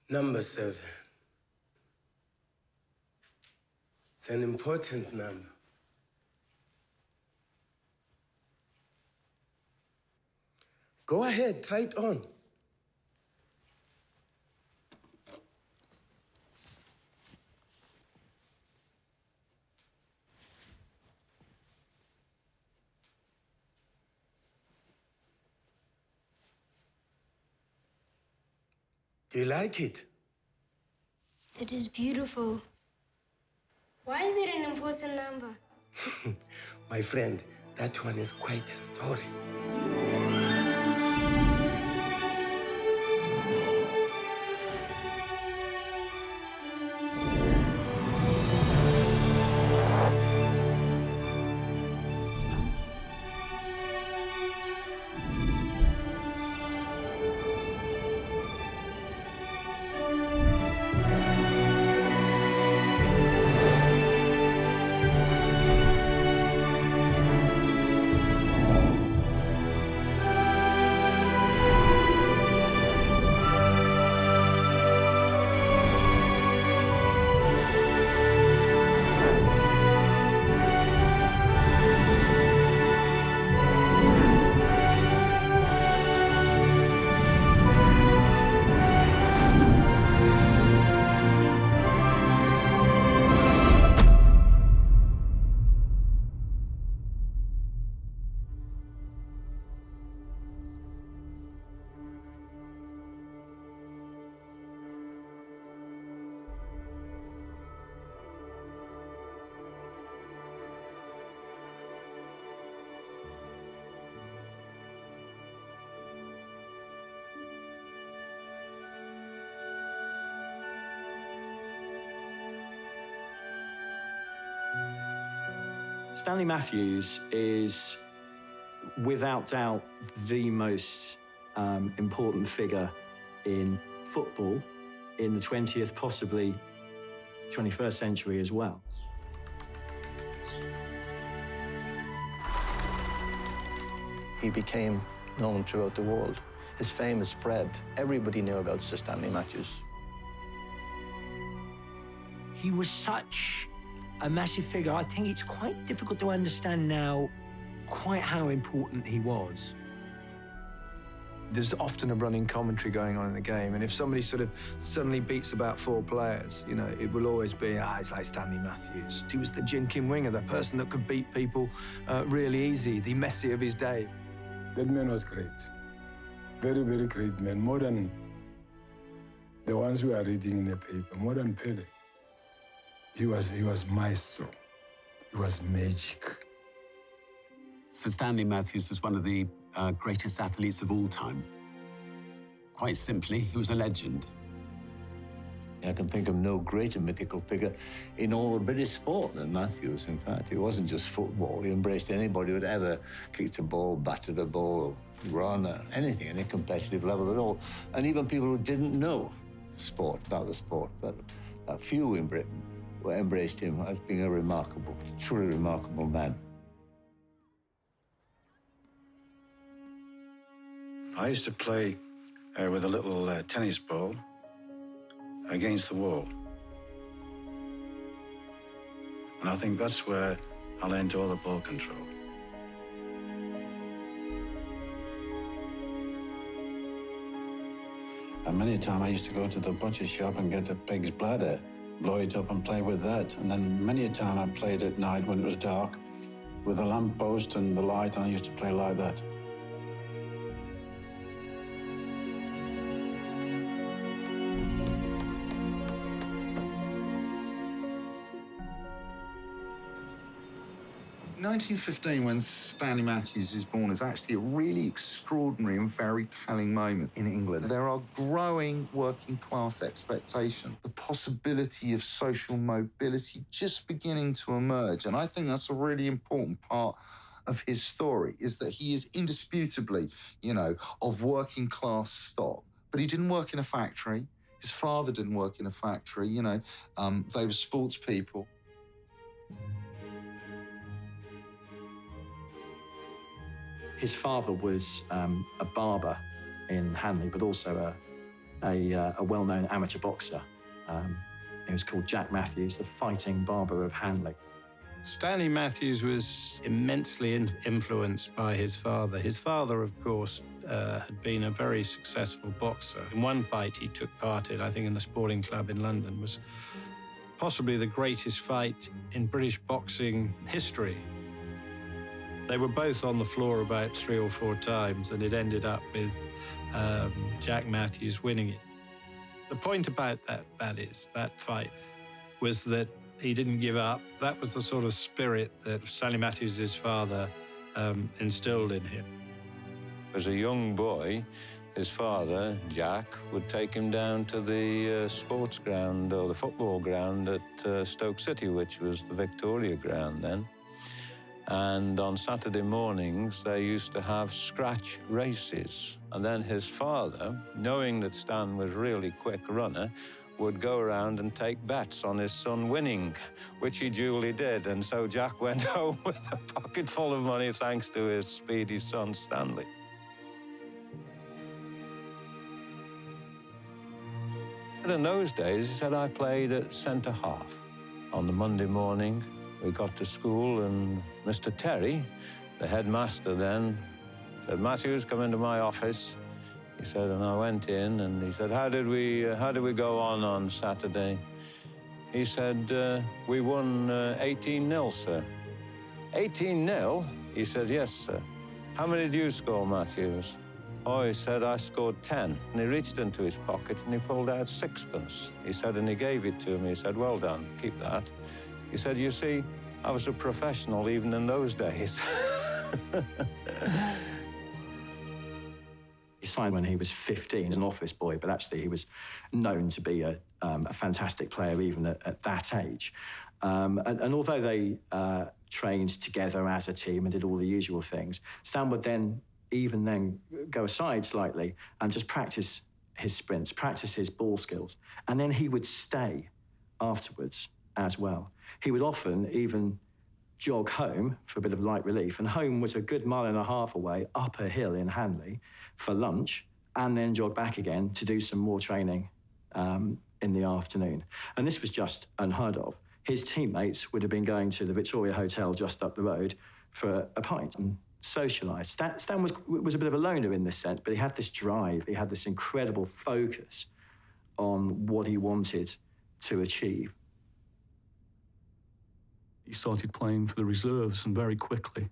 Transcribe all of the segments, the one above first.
Number 7. It's an important number. Go ahead, try it on. Do you like it? It is beautiful. Why is it an important number? My friend, that one is quite a story. Stanley Matthews is, without doubt, the most important figure in football in the 20th, possibly 21st century as well. He became known throughout the world. His fame has spread. Everybody knew about Sir Stanley Matthews. He was such a massive figure. I think it's quite difficult to understand now quite how important he was. There's often a running commentary going on in the game, and if somebody sort of suddenly beats about 4 players, you know, it will always be, it's like Stanley Matthews. He was the Jinkin winger, the person that could beat people really easy, the Messi of his day. That man was great. Very, very great man. More than the ones we are reading in the paper, more than Pele. He was maestro. He was magic. Sir Stanley Matthews was one of the greatest athletes of all time. Quite simply, he was a legend. I can think of no greater mythical figure in all of British sport than Matthews, in fact. It wasn't just football. He embraced anybody who had ever kicked a ball, batted a ball, run, or anything, any competitive level at all. And even people who didn't know about the sport, but a few in Britain embraced him as being a remarkable, truly remarkable man. I used to play with a little tennis ball against the wall. And I think that's where I learned all the ball control. And many a time I used to go to the butcher shop and get a pig's bladder, blow it up and play with that. And then many a time I played at night when it was dark with a lamppost and the light, and I used to play like that. In 1915, when Stanley Matthews is born, is actually a really extraordinary and very telling moment in England. There are growing working class expectations, the possibility of social mobility just beginning to emerge. And I think that's a really important part of his story, is that he is indisputably, you know, of working class stock. But he didn't work in a factory. His father didn't work in a factory, you know. They were sports people. His father was a barber in Hanley, but also a well-known amateur boxer. He was called Jack Matthews, the fighting barber of Hanley. Stanley Matthews was immensely influenced by his father. His father, of course, had been a very successful boxer. In one fight he took part in, I think in the Sporting Club in London, was possibly the greatest fight in British boxing history. They were both on the floor about 3 or 4 times, and it ended up with Jack Matthews winning it. The point about that fight was that he didn't give up. That was the sort of spirit that Stanley Matthews, his father, instilled in him. As a young boy, his father, Jack, would take him down to the sports ground, or the football ground at Stoke City, which was the Victoria ground then. And on Saturday mornings, they used to have scratch races. And then his father, knowing that Stan was a really quick runner, would go around and take bets on his son winning, which he duly did. And so Jack went home with a pocket full of money thanks to his speedy son, Stanley. But in those days, he said, I played at centre half. On the Monday morning, we got to school, and Mr. Terry, the headmaster then, said, Matthews, come into my office. He said, and I went in, and he said, how did we go on Saturday? He said, we won 18-0, sir. 18-0? He said, yes, sir. How many did you score, Matthews? Oh, he said, I scored 10. And he reached into his pocket and he pulled out 6pence. He said, and he gave it to me. He said, well done, keep that. He said, you see, I was a professional even in those days. He signed when he was 15 as an office boy, but actually he was known to be a fantastic player even at that age. And although they trained together as a team and did all the usual things, Stan would then go aside slightly and just practice his sprints, practice his ball skills. And then he would stay afterwards as well. He would often even jog home for a bit of light relief, and home was a good 1.5 miles away up a hill in Hanley for lunch, and then jog back again to do some more training in the afternoon. And this was just unheard of. His teammates would have been going to the Victoria Hotel just up the road for a pint and socialise. Stan was a bit of a loner in this sense, but he had this drive, he had this incredible focus on what he wanted to achieve. He started playing for the reserves, and very quickly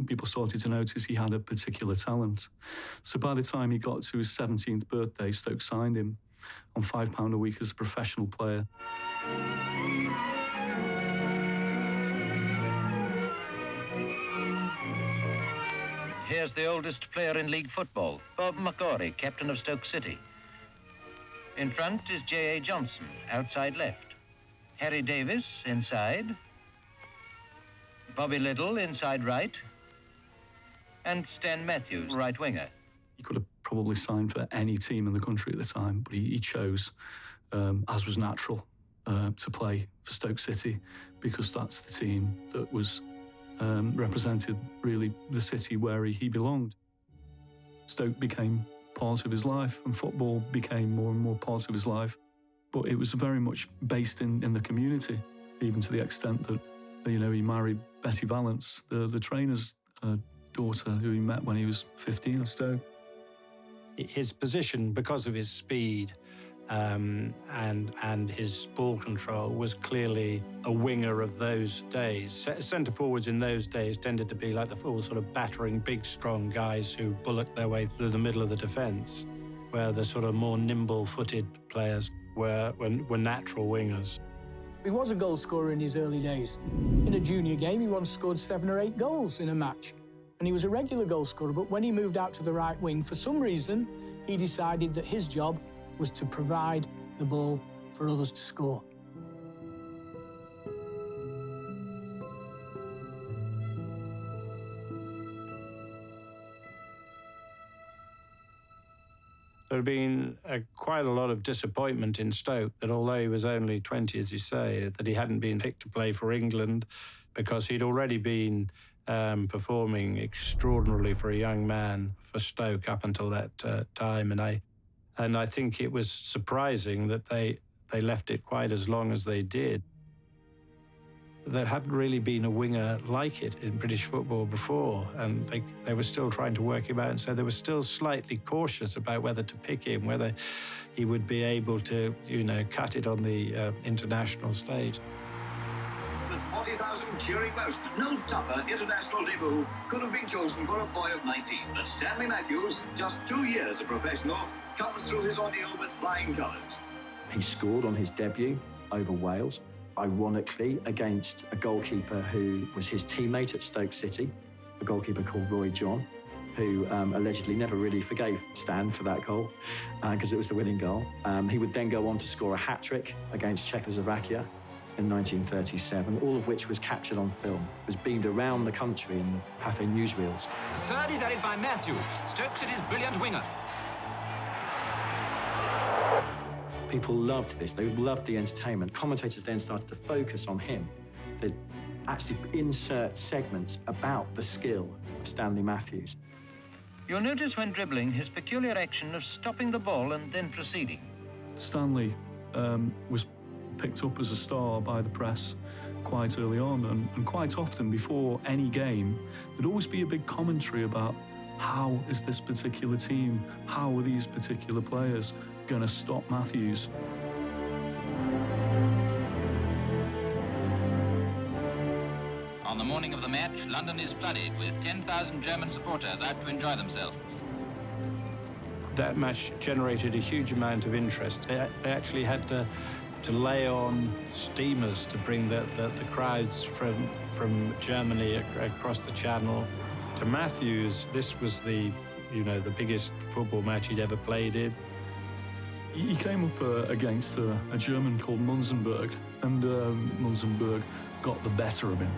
people started to notice he had a particular talent. So by the time he got to his 17th birthday, Stoke signed him on £5 a week as a professional player. Here's the oldest player in league football, Bob McGorry, captain of Stoke City. In front is J.A. Johnson, outside left. Harry Davis, inside. Bobby Liddell, inside right. And Stan Matthews, right winger. He could have probably signed for any team in the country at the time, but he chose, as was natural, to play for Stoke City, because that's the team that was represented really the city where he belonged. Stoke became part of his life, and football became more and more part of his life. But it was very much based in the community, even to the extent that, he married Betty Valance, the trainer's daughter, who he met when he was 15 at Stoke. His position, because of his speed and his ball control, was clearly a winger of those days. Centre forwards in those days tended to be like the full sort of battering, big, strong guys who bullocked their way through the middle of the defence, where the sort of more nimble-footed players were natural wingers. He was a goal scorer in his early days. In a junior game, he once scored 7 or 8 goals in a match. And he was a regular goal scorer, but when he moved out to the right wing, for some reason, he decided that his job was to provide the ball for others to score. There had been quite a lot of disappointment in Stoke that although he was only 20, as you say, that he hadn't been picked to play for England, because he'd already been performing extraordinarily for a young man for Stoke up until that time. And I And I think it was surprising that they left it quite as long as they did. There hadn't really been a winger like it in British football before, and they were still trying to work him out, and so they were still slightly cautious about whether to pick him, whether he would be able to, cut it on the international stage. With 40,000 cheering most, no tougher international debut could have been chosen for a boy of 19. But Stanley Matthews, just 2 years a professional, comes through his ordeal with flying colours. He scored on his debut over Wales, ironically against a goalkeeper who was his teammate at Stoke City, a goalkeeper called Roy John, who allegedly never really forgave Stan for that goal because it was the winning goal. He would then go on to score a hat-trick against Czechoslovakia in 1937, all of which was captured on film. It was beamed around the country in Pathé newsreels. The third is added by Matthews, Stoke City's brilliant winger. People loved this. They loved the entertainment. Commentators then started to focus on him. They'd actually insert segments about the skill of Stanley Matthews. You'll notice when dribbling his peculiar action of stopping the ball and then proceeding. Stanley was picked up as a star by the press quite early on, and quite often before any game, there'd always be a big commentary about how is this particular team, how are these particular players going to stop Matthews. On the morning of the match, London is flooded with 10,000 German supporters out to enjoy themselves. That match generated a huge amount of interest. They actually had to lay on steamers to bring the crowds from Germany across the channel to Matthews. This was the biggest football match he'd ever played in. He came up against a German called Munzenberg, and Munzenberg got the better of him.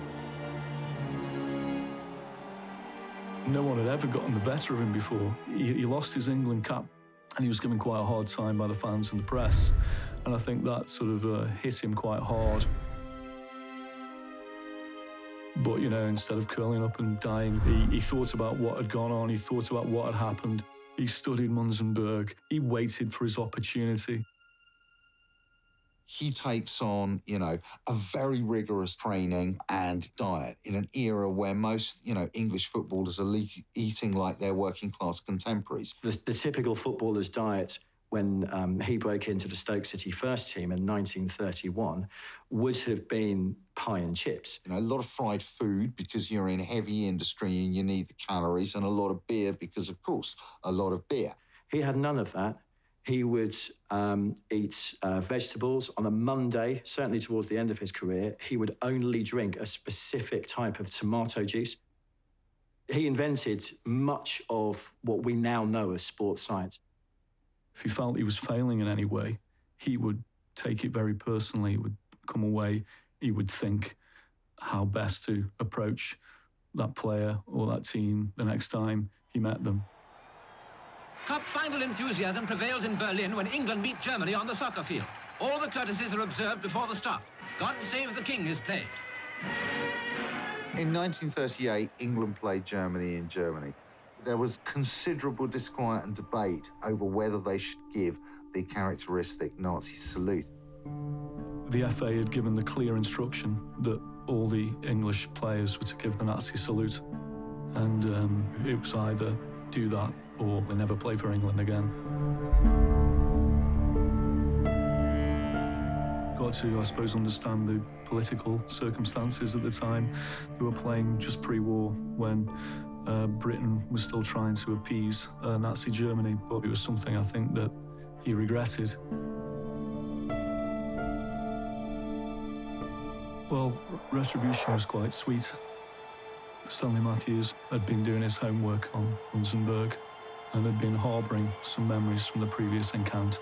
No one had ever gotten the better of him before. He lost his England cap, and he was given quite a hard time by the fans and the press. And I think that sort of hit him quite hard. But, instead of curling up and dying, he thought about what had gone on, he thought about what had happened. He studied Munzenberg. He waited for his opportunity. He takes on, a very rigorous training and diet in an era where most, English footballers are eating like their working class contemporaries. The typical footballer's diet when he broke into the Stoke City first team in 1931 would have been pie and chips. A lot of fried food because you're in heavy industry and you need the calories, and a lot of beer because, of course, a lot of beer. He had none of that. He would eat vegetables. On a Monday, certainly towards the end of his career, he would only drink a specific type of tomato juice. He invented much of what we now know as sports science. If he felt he was failing in any way, he would take it very personally. He would come away, he would think how best to approach that player or that team the next time he met them. Cup final enthusiasm prevails in Berlin when England meet Germany on the soccer field. All the courtesies are observed before the start. God Save the King is played. In 1938, England played Germany in Germany. There was considerable disquiet and debate over whether they should give the characteristic Nazi salute. The FA had given the clear instruction that all the English players were to give the Nazi salute. And it was either do that or they never play for England again. Got to, I suppose, understand the political circumstances at the time. They were playing just pre-war when Britain was still trying to appease Nazi Germany, but it was something I think that he regretted. Well, retribution was quite sweet. Stanley Matthews had been doing his homework on Munzenberg and had been harbouring some memories from the previous encounter.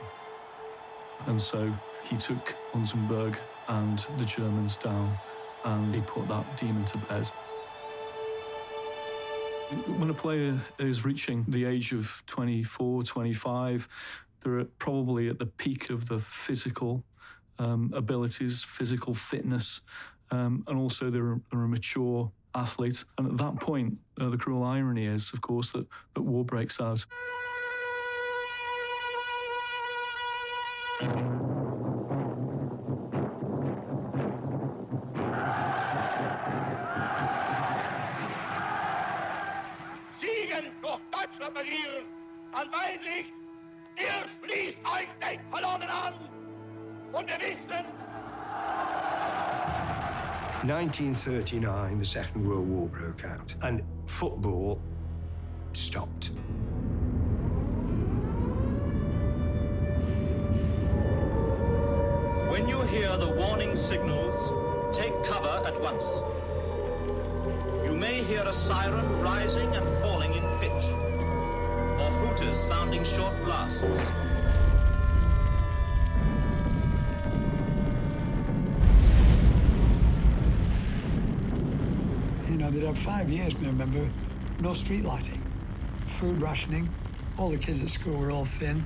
And so he took Munzenberg and the Germans down and he put that demon to bed. When a player is reaching the age of 24, 25, they're probably at the peak of the physical abilities, physical fitness, and also they're a mature athlete. And at that point, the cruel irony is, of course, that war breaks out. attackieren. An Weitsicht, ihr schließt euch nicht verloren an. Und wir wissen... 1939, the Second World War broke out, and football stopped. When you hear the warning signals, take cover at once. You may hear a siren rising and falling in pitch, or hooters sounding short blasts. You know, they'd had 5 years, I remember, no street lighting, food rationing, all the kids at school were all thin.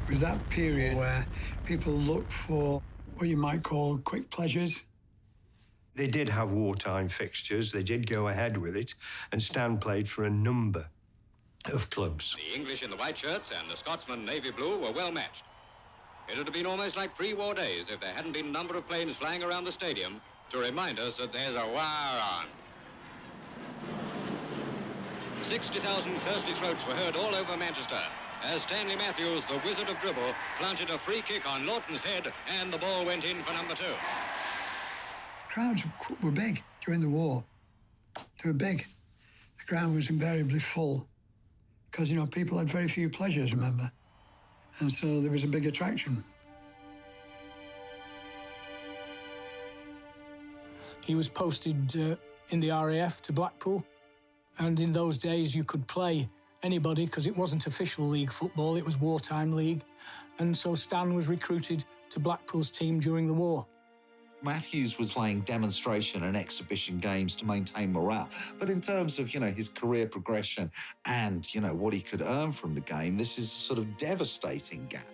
It was that period where people looked for what you might call quick pleasures. They did have wartime fixtures, they did go ahead with it, and Stan played for a number of clubs. The English in the white shirts and the Scotsmen navy blue were well matched. It would have been almost like pre-war days if there hadn't been a number of planes flying around the stadium to remind us that there's a war on. 60,000 thirsty throats were heard all over Manchester as Stanley Matthews, the wizard of dribble, planted a free kick on Lawton's head and the ball went in for number 2. Crowds were big during the war. They were big. The ground was invariably full because, you know, people had very few pleasures, remember? And so there was a big attraction. He was posted in the RAF to Blackpool, and in those days you could play anybody because it wasn't official league football, it was wartime league. And so Stan was recruited to Blackpool's team during the war. Matthews was playing demonstration and exhibition games to maintain morale. But in terms of, you know, his career progression and, you know, what he could earn from the game, this is a sort of devastating gap.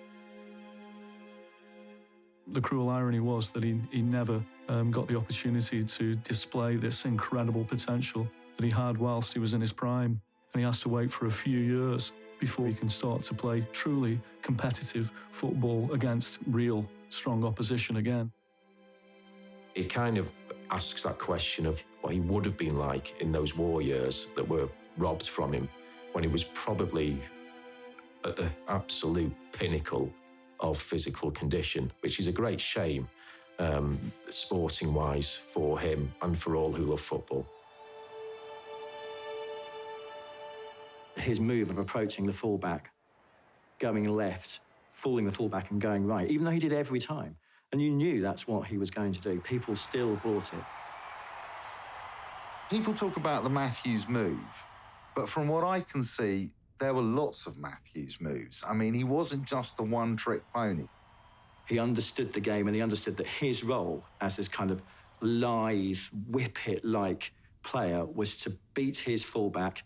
The cruel irony was that he never got the opportunity to display this incredible potential that he had whilst he was in his prime. And he has to wait for a few years before he can start to play truly competitive football against real strong opposition again. It kind of asks that question of what he would have been like in those war years that were robbed from him when he was probably at the absolute pinnacle of physical condition, which is a great shame, sporting-wise, for him and for all who love football. His move of approaching the fullback, going left, fooling the fullback and going right, even though he did every time, and you knew that's what he was going to do, people still bought it. People talk about the Matthews move, but from what I can see, there were lots of Matthews moves. I mean, he wasn't just the one-trick pony. He understood the game and he understood that his role as this kind of lithe, whip-it-like player was to beat his fullback,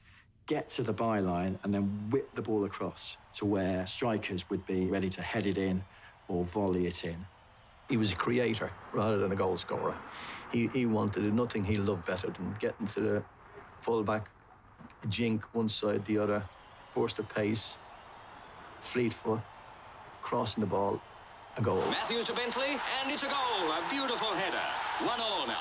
get to the byline and then whip the ball across to where strikers would be ready to head it in or volley it in. He was a creator rather than a goal scorer. He wanted nothing he loved better than getting to the fullback, jink one side, the other, burst of pace, fleet foot, crossing the ball, a goal. Matthews to Bentley, and it's a goal. A beautiful header. 1-1 now.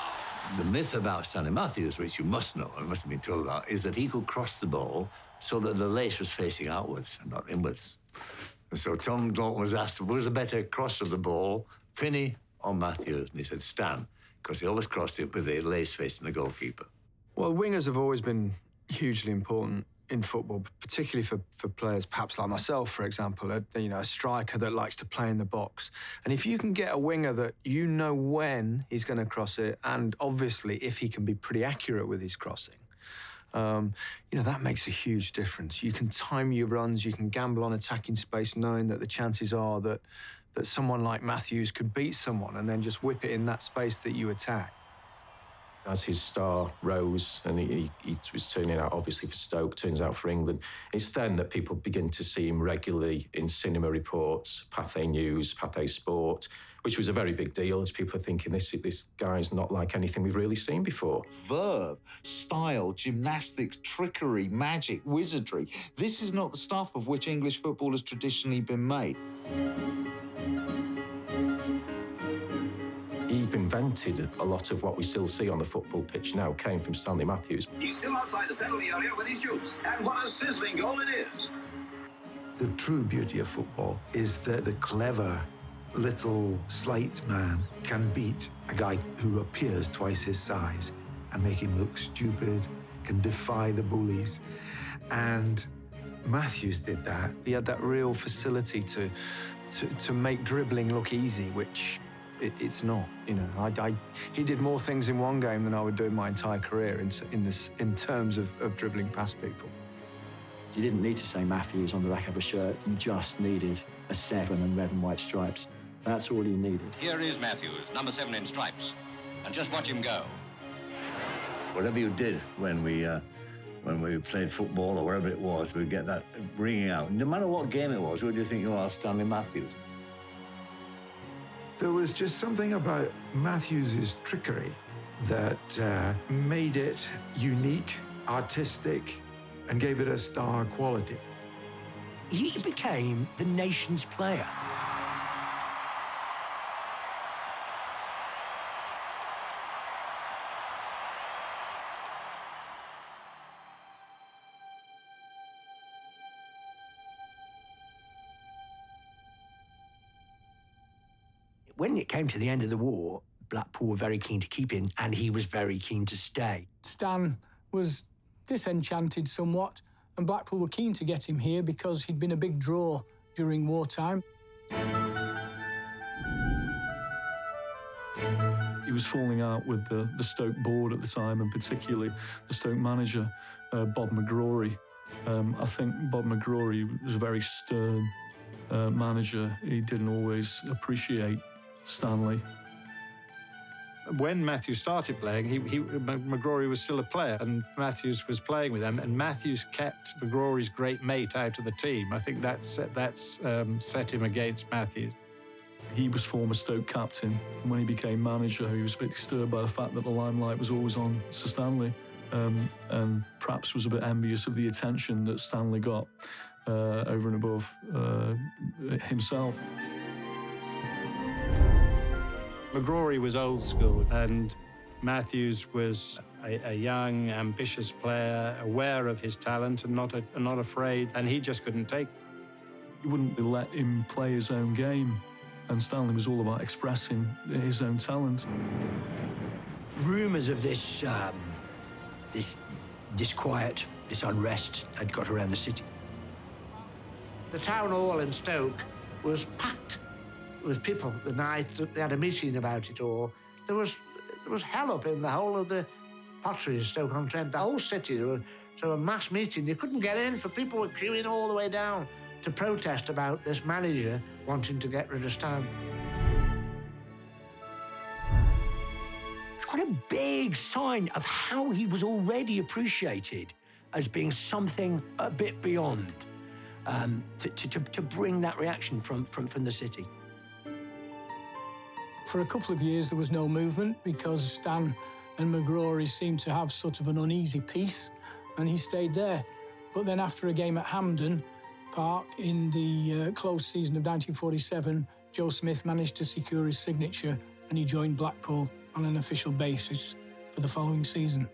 The myth about Stanley Matthews, which you must know and must have been told about, is that he could cross the ball so that the lace was facing outwards and not inwards. And so Tom Dalton was asked, who was a better crosser of the ball, Finney or Matthews? And he said Stan, because he always crossed it with the lace facing the goalkeeper. Well, wingers have always been hugely important in football, particularly for players perhaps like myself, for example, a striker that likes to play in the box. And if you can get a winger that you know when he's going to cross it, and obviously if he can be pretty accurate with his crossing, that makes a huge difference. You can time your runs, you can gamble on attacking space, knowing that the chances are that someone like Matthews could beat someone and then just whip it in that space that you attack. As his star rose and he was turning out, obviously, for Stoke, turns out for England, it's then that people begin to see him regularly in cinema reports, Pathé News, Pathé Sport, which was a very big deal as people are thinking, this guy's not like anything we've really seen before. Verve, style, gymnastics, trickery, magic, wizardry. This is not the stuff of which English football has traditionally been made. He invented a lot of what we still see on the football pitch now, came from Stanley Matthews. He's still outside the penalty area when he shoots. And what a sizzling goal it is. The true beauty of football is that the clever little slight man can beat a guy who appears twice his size and make him look stupid, can defy the bullies. And Matthews did that. He had that real facility to make dribbling look easy, which it's not. You know, he did more things in one game than I would do in my entire career in terms of dribbling past people. You didn't need to say Matthews on the back of a shirt. You just needed a 7 and red and white stripes. That's all you needed. Here is Matthews, number 7 in stripes. And just watch him go. Whatever you did when we played football or wherever it was, we'd get that ringing out. No matter what game it was, who do you think you are, Stanley Matthews? There was just something about Matthews's trickery that made it unique, artistic, and gave it a star quality. He became the nation's player. When it came to the end of the war, Blackpool were very keen to keep him, and he was very keen to stay. Stan was disenchanted somewhat, and Blackpool were keen to get him here because he'd been a big draw during wartime. He was falling out with the Stoke board at the time, and particularly the Stoke manager, Bob McGrory. I think Bob McGrory was a very stern manager. He didn't always appreciate Stanley. When Matthews started playing, McGrory was still a player, and Matthews was playing with him, and Matthews kept McGrory's great mate out of the team. I think that's set him against Matthews. He was former Stoke captain, and when he became manager, he was a bit disturbed by the fact that the limelight was always on Sir Stanley, and perhaps was a bit envious of the attention that Stanley got over and above himself. McGrory was old school, and Matthews was a young, ambitious player, aware of his talent and not afraid, and he just couldn't take it. You wouldn't let him play his own game, and Stanley was all about expressing his own talent. Rumours of this disquiet, this unrest had got around the city. The town hall in Stoke was packed with people the night that they had a meeting about it all. There was hell up in the whole of the pottery in Stoke-on-Trent. The whole city, there was a mass meeting. You couldn't get in, for people were queuing all the way down to protest about this manager wanting to get rid of Stan. It's quite a big sign of how he was already appreciated as being something a bit beyond, to bring that reaction from the city. For a couple of years, there was no movement because Stan and McGrory seemed to have sort of an uneasy peace, and he stayed there. But then after a game at Hampden Park in the close season of 1947, Joe Smith managed to secure his signature, and he joined Blackpool on an official basis for the following season.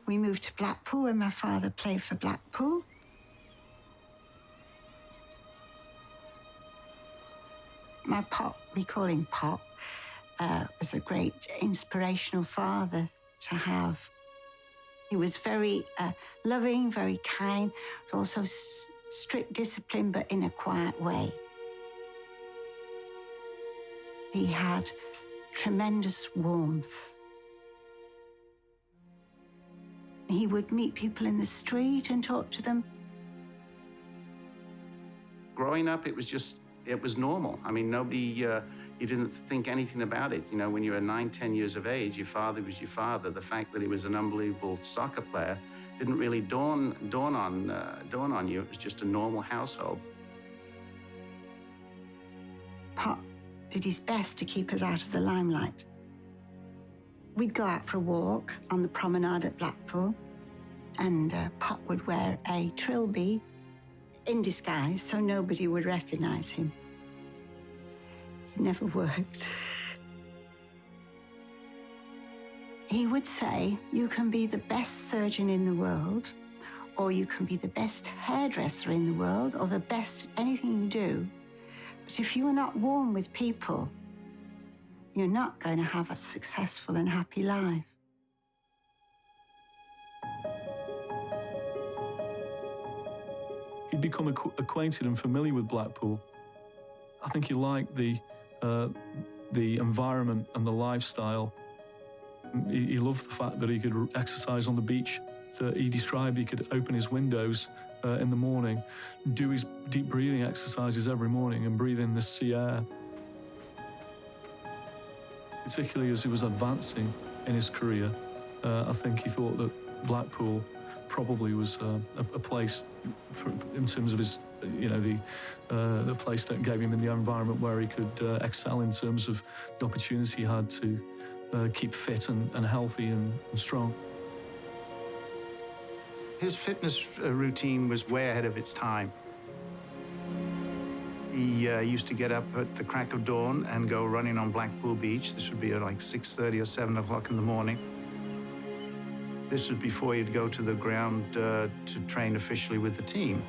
We moved to Blackpool when my father played for Blackpool. My pop, we call him Pop, was a great inspirational father to have. He was very loving, very kind, also strict discipline, but in a quiet way. He had tremendous warmth. He would meet people in the street and talk to them. Growing up, it was normal. I mean, nobody, you didn't think anything about it. You know, when you were 9, 10 years of age, your father was your father. The fact that he was an unbelievable soccer player didn't really dawn on you. It was just a normal household. Pop did his best to keep us out of the limelight. We'd go out for a walk on the promenade at Blackpool, and Pop would wear a trilby in disguise so nobody would recognise him. It never worked. He would say, you can be the best surgeon in the world, or you can be the best hairdresser in the world, or the best anything you do. But if you are not warm with people, you're not going to have a successful and happy life. He'd become acquainted and familiar with Blackpool. I think he liked the environment and the lifestyle. He loved the fact that he could exercise on the beach. That he described he could open his windows in the morning, do his deep breathing exercises every morning and breathe in the sea air. Particularly as he was advancing in his career, I think he thought that Blackpool probably was a place, in terms of his, the place that gave him in the environment where he could excel in terms of the opportunity he had to keep fit and healthy and strong. His fitness routine was way ahead of its time. He used to get up at the crack of dawn and go running on Blackpool Beach. This would be at like 6:30 or 7 o'clock in the morning. This was before he'd go to the ground to train officially with the team.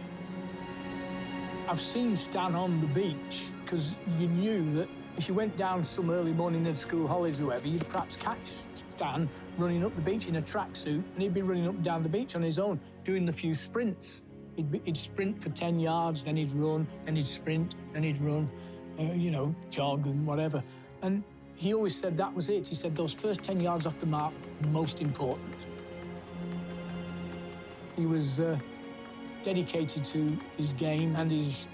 I've seen Stan on the beach because you knew that if you went down some early morning in school holidays or whatever, you'd perhaps catch Stan running up the beach in a tracksuit, and he'd be running up and down the beach on his own, doing the few sprints. He'd sprint for 10 yards, then he'd run, then he'd sprint, then he'd run, jog and whatever. And he always said that was it. He said those first 10 yards off the mark, most important. He was dedicated to his game and his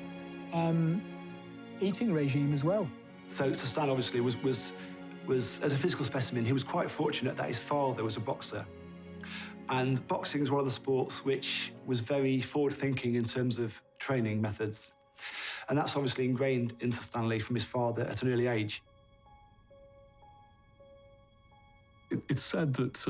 eating regime as well. So Stan obviously was, as a physical specimen, he was quite fortunate that his father was a boxer. And boxing is one of the sports which was very forward-thinking in terms of training methods. And that's obviously ingrained into Stanley from his father at an early age. It's said that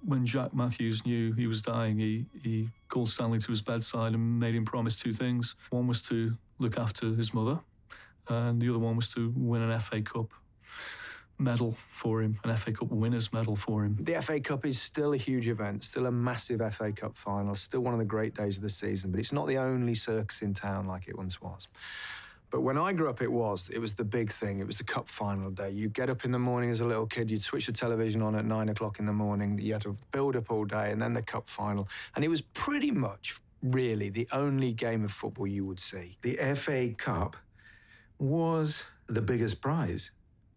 when Jack Matthews knew he was dying, he called Stanley to his bedside and made him promise two things. One was to look after his mother, and the other one was to win an FA Cup medal for him, an FA Cup winners medal for him. The FA Cup is still a huge event, still a massive FA Cup final, still one of the great days of the season, but it's not the only circus in town like it once was. But when I grew up, it was the big thing. It was the cup final day. You'd get up in the morning as a little kid, you'd switch the television on at 9 o'clock in the morning, you had to build up all day, and then the cup final. And it was pretty much, really, the only game of football you would see. The FA Cup was the biggest prize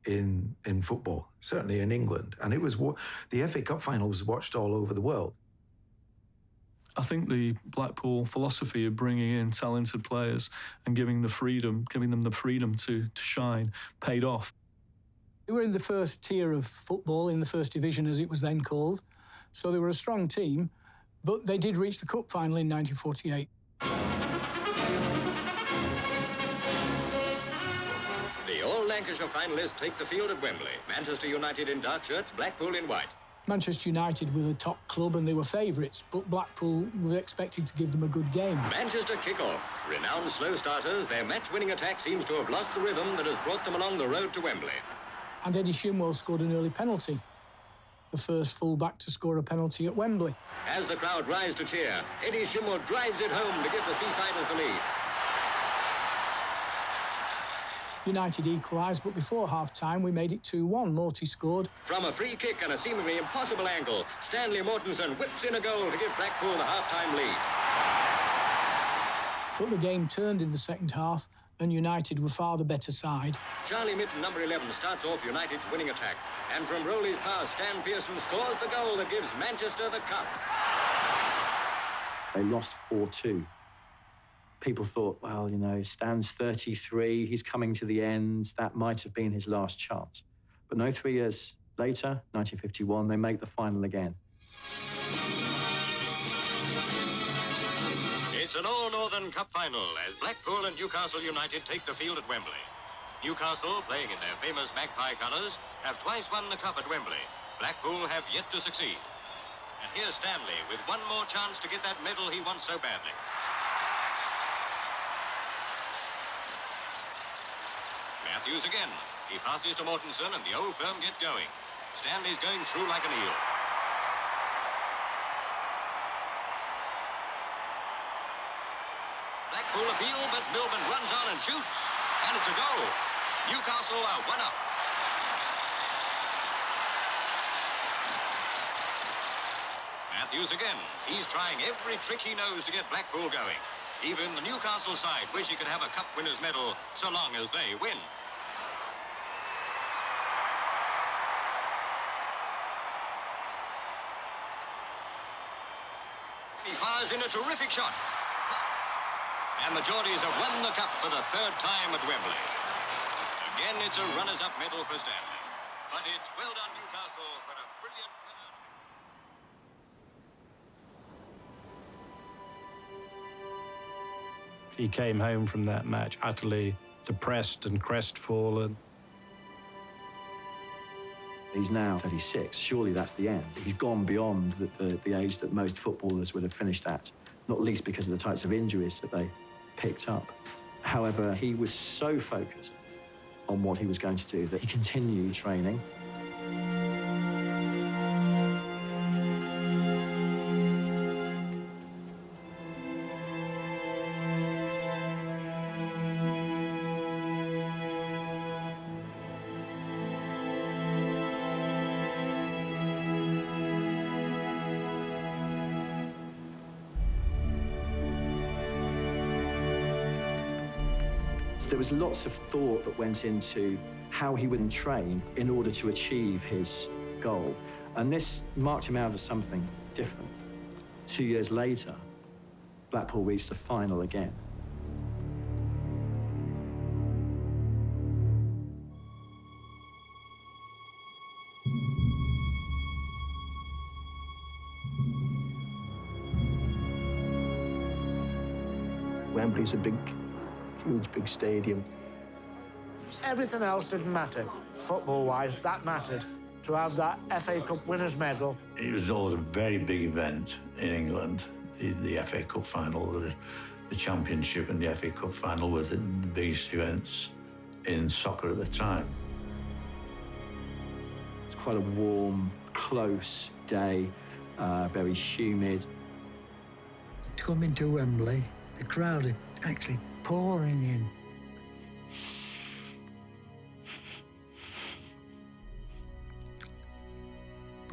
in football, certainly in England. And it was the FA Cup final was watched all over the world. I think the Blackpool philosophy of bringing in talented players and giving them the freedom to shine paid off. They were in the first tier of football, in the first division as it was then called. So they were a strong team, but they did reach the cup final in 1948. The all-Lancashire finalists take the field at Wembley. Manchester United in dark shirts, Blackpool in white. Manchester United were the top club and they were favourites, but Blackpool were expected to give them a good game. Manchester kick-off. Renowned slow starters, their match-winning attack seems to have lost the rhythm that has brought them along the road to Wembley. And Eddie Shimwell scored an early penalty, the first full-back to score a penalty at Wembley. As the crowd rise to cheer, Eddie Shimwell drives it home to give the Seasiders the lead. United equalised, but before half-time, we made it 2-1. Morty scored. From a free kick and a seemingly impossible angle, Stanley Mortensen whips in a goal to give Blackpool the half-time lead. But the game turned in the second half, and United were far the better side. Charlie Mitten, number 11, starts off United's winning attack. And from Rowley's pass, Stan Pearson scores the goal that gives Manchester the cup. They lost 4-2. People thought, well, Stan's 33, he's coming to the end, that might have been his last chance. But no, 3 years later, 1951, they make the final again. It's an all-Northern Cup final as Blackpool and Newcastle United take the field at Wembley. Newcastle, playing in their famous magpie colours, have twice won the cup at Wembley. Blackpool have yet to succeed. And here's Stanley with one more chance to get that medal he wants so badly. Matthews again. He passes to Mortensen and the old firm get going. Stanley's going through like an eel. Blackpool appeal, but Milburn runs on and shoots. And it's a goal. Newcastle are 1-up. Matthews again. He's trying every trick he knows to get Blackpool going. Even the Newcastle side wish he could have a cup winner's medal so long as they win. He fires in a terrific shot. And the Geordies have won the cup for the third time at Wembley. Again, it's a runners-up medal for Stanley. But it's well done, Newcastle, for a brilliant winner. He came home from that match utterly depressed and crestfallen. He's now 36. Surely that's the end. He's gone beyond the age that most footballers would have finished at, not least because of the types of injuries that they picked up. However, he was so focused on what he was going to do that he continued training. There was lots of thought that went into how he would train in order to achieve his goal. And this marked him out as something different. 2 years later, Blackpool reached the final again. Wembley's a big, huge, big stadium. Everything else didn't matter. Football-wise, that mattered. To have that FA Cup winners' medal. It was always a very big event in England, the FA Cup final. The Championship and the FA Cup final were the biggest events in soccer at the time. It's quite a warm, close day, very humid. To come into Wembley, the crowd are actually pouring in.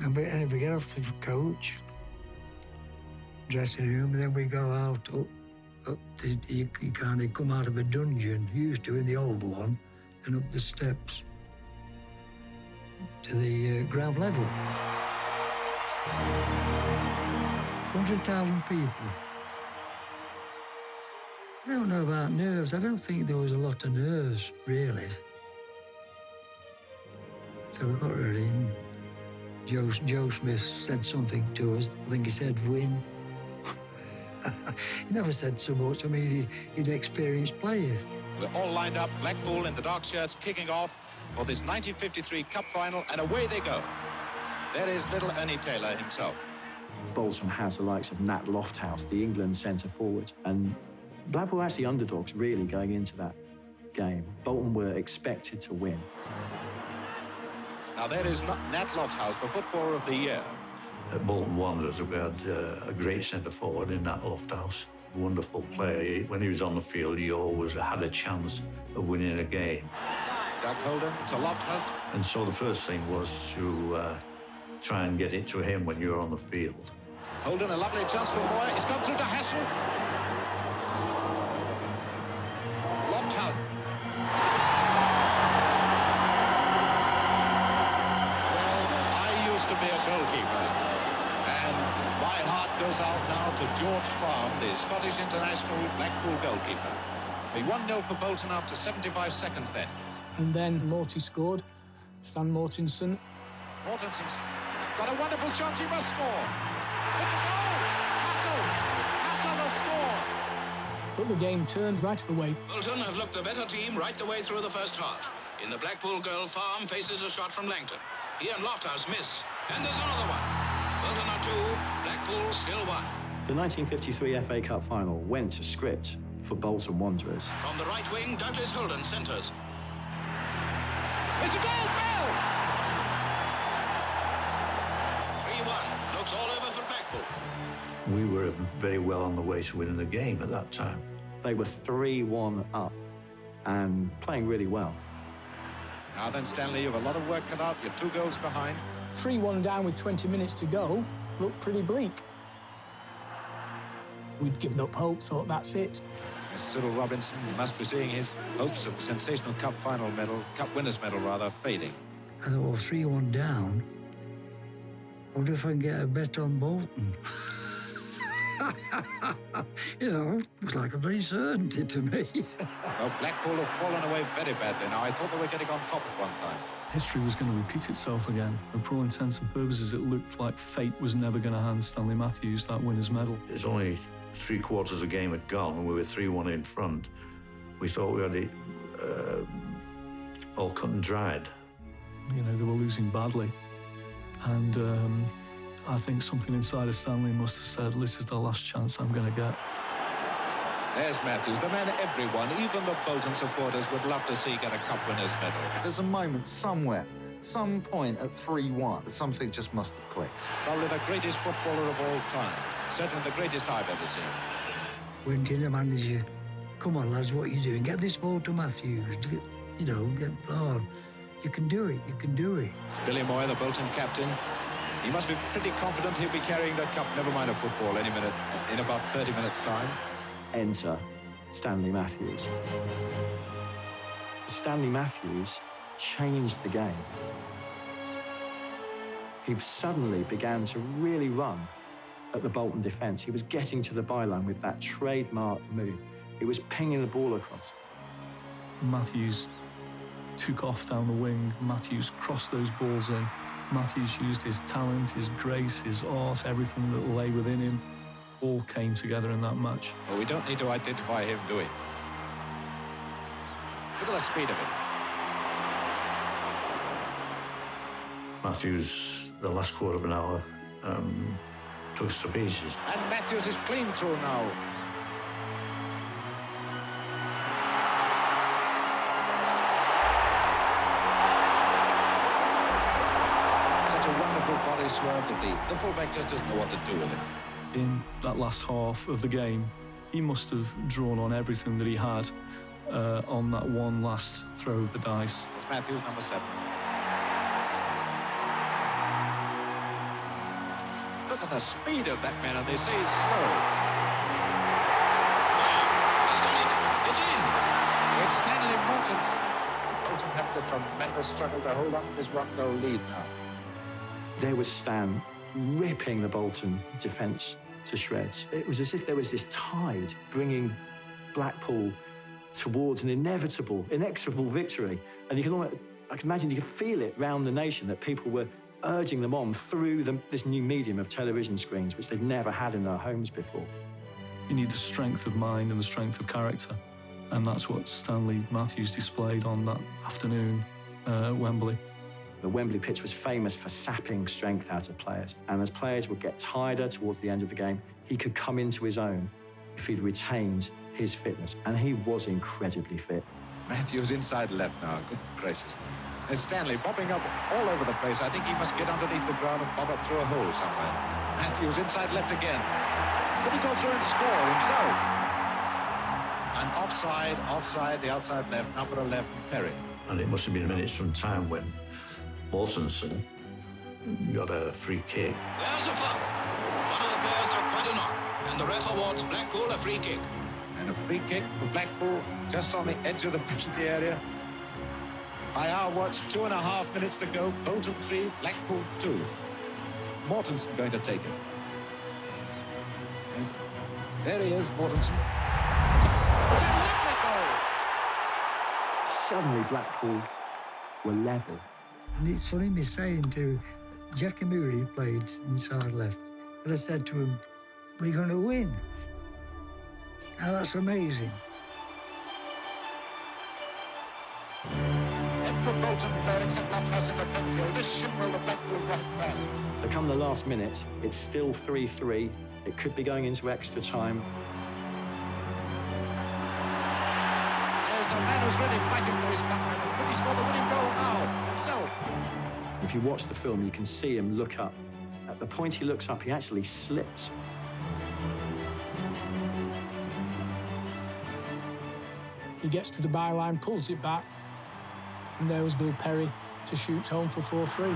And we get off the coach, dressing room, and then we go out up you can't come out of a dungeon, you used to in the old one, and up the steps to the ground level. 100,000 people. I don't know about nerves. I don't think there was a lot of nerves, really. So we got ready, and Joe Smith said something to us. I think he said, win. He never said so much. I mean, he'd experienced players. We're all lined up, Blackpool in the dark shirts kicking off for this 1953 Cup final, and away they go. There is little Ernie Taylor himself. Bolton has the likes of Nat Lofthouse, the England centre-forward, and Blackpool were actually underdogs, really, going into that game. Bolton were expected to win. Now there is Nat Lofthouse, the footballer of the year. At Bolton Wanderers, we had a great centre-forward in Nat Lofthouse. Wonderful player. When he was on the field, he always had a chance of winning a game. Doug Holden to Lofthouse. And so the first thing was to try and get it to him when you were on the field. Holden, a lovely chance for Moyer. He's come through to Hassel. Lofthouse. Well, I used to be a goalkeeper, and my heart goes out now to George Farm, the Scottish international Blackpool goalkeeper. They 1-0 for Bolton after 75 seconds then. And then Morty scored. Stan Mortensen. Mortensen's got a wonderful chance. He must score. It's a goal! Hassel has scored! But the game turns right away. Bolton have looked the better team right the way through the first half. In the Blackpool goal, Farm faces a shot from Langton. He and Loftus miss. And there's another one. Bolton are 2, Blackpool still 1. The 1953 FA Cup final went to script for Bolton Wanderers. From the right wing, Douglas Holden centres. It's a goal, Bell! 3-1. Looks all over for Blackpool. We were very well on the way to winning the game at that time. They were 3-1 up and playing really well. Now then, Stanley, you have a lot of work cut out. You're 2 goals behind. 3-1 down with 20 minutes to go looked pretty bleak. We'd given up hope, thought that's it. Cyril Robinson must be seeing his hopes of sensational cup final medal, cup winners medal rather, fading. I thought, well, 3-1 down. I wonder if I can get a bet on Bolton. You know, looks like a bloody certainty to me. Well, Blackpool have fallen away very badly now. I thought they were getting on top at one time. History was going to repeat itself again, and for all intents and purposes, it looked like fate was never going to hand Stanley Matthews that winner's medal. It's only 3/4 of the game had gone, and we were 3-1 in front. We thought we had it all cut and dried. You know, they were losing badly, and I think something inside of Stanley must have said, this is the last chance I'm going to get. There's Matthews, the man everyone, even the Bolton supporters, would love to see get a cup winners medal. There's a moment somewhere, some point at 3-1, something just must have clicked. Probably the greatest footballer of all time. Certainly the greatest I've ever seen. Went in the manager, come on, lads, what are you doing? Get this ball to Matthews. You know, get on. You can do it, you can do it. It's Billy Moy, the Bolton captain. He must be pretty confident he'll be carrying the cup, never mind a football, any minute, in about 30 minutes' time. Enter Stanley Matthews. Stanley Matthews changed the game. He suddenly began to really run at the Bolton defence. He was getting to the byline with that trademark move. He was pinging the ball across. Matthews took off down the wing. Matthews crossed those balls in. Matthews used his talent, his grace, his art, everything that lay within him. All came together in that match. Well, we don't need to identify him, do we? Look at the speed of it. Matthews, the last quarter of an hour, took us to pieces. And Matthews is clean through now. Such a wonderful body swerve that the fullback just doesn't know what to do with it. In that last half of the game, he must have drawn on everything that he had on that one last throw of the dice. It's Matthews, number 7. Look at the speed of that man, and they say he's slow. He's done it. It's in. It's Stanley Matthews. Bolton have the tremendous struggle to hold on to this 1-goal lead now. There was Stan ripping the Bolton defence to shreds. It was as if there was this tide bringing Blackpool towards an inexorable victory. And you can almost, I can imagine you could feel it round the nation that people were urging them on through this new medium of television screens, which they'd never had in their homes before. You need the strength of mind and the strength of character. And that's what Stanley Matthews displayed on that afternoon at Wembley. The Wembley pitch was famous for sapping strength out of players. And as players would get tired towards the end of the game, he could come into his own if he'd retained his fitness. And he was incredibly fit. Matthews inside left now. Good gracious. There's Stanley bobbing up all over the place. I think he must get underneath the ground and bob up through a hole somewhere. Matthews inside left again. Could he go through and score himself? And offside, the outside left, number 11, Perry. And it must have been minutes from time when Mortensen got a free kick. There's a foul. One of the players took quite a knock, and the ref awards Blackpool a free kick. And a free kick for Blackpool just on the edge of the penalty area. By our watch, 2.5 minutes to go. Bolton 3, Blackpool 2. Mortensen going to take it. Yes. There he is, Mortensen. Suddenly, Blackpool were level. And it's funny me saying to Jackie Moody played inside left, and I said to him, "We're going to win." Now that's amazing. And for Bolton player except that pass in the Penfield. This Shimwell, the Blackpool right back. So come the last minute, it's still 3-3. It could be going into extra time. There's the man who's really fighting for his country. Could he score the winning goal now himself? If you watch the film, you can see him look up. At the point he looks up, he actually slips. He gets to the byline, pulls it back, and there was Bill Perry to shoot home for 4-3.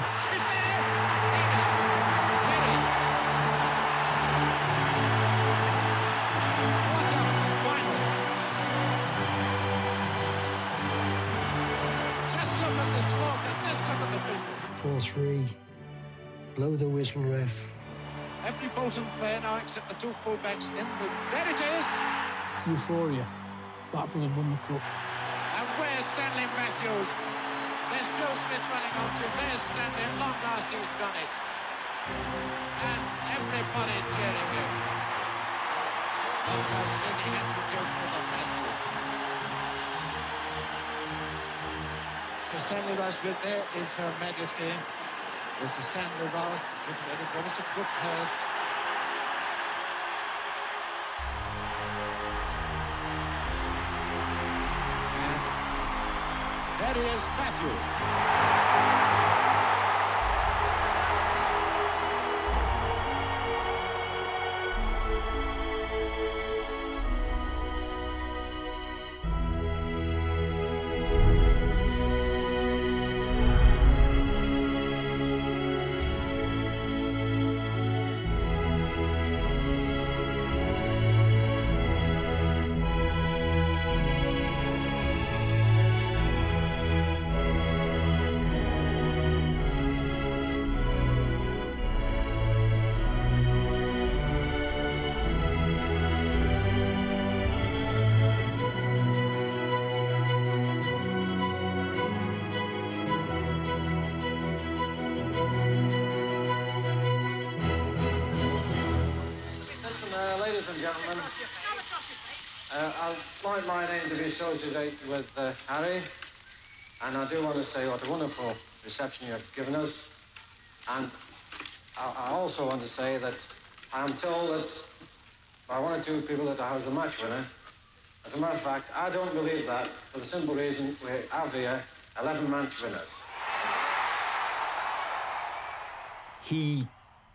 Just look at the smoke and just look at the people. 4-3. Blow the whistle, ref. Every Bolton player now except the two fullbacks in the... There it is! Euphoria. Blackpool had won the cup. And where's Stanley Matthews? There's Joe Smith running on to. There's Stanley. At long last, he's done it. And everybody cheering him. Look how shaking hands with Joe Smith and Matthews. So Stanley Rusbridge, there is Her Majesty. This is Stanley Rouse, Mr. Gookhurst. And there is Matthews. Ladies and gentlemen, I'd like my name to be associated with Harry, and I do want to say what a wonderful reception you have given us. And I also want to say that I am told that by one or two people that I was the match winner. As a matter of fact, I don't believe that for the simple reason we have here 11 match winners. He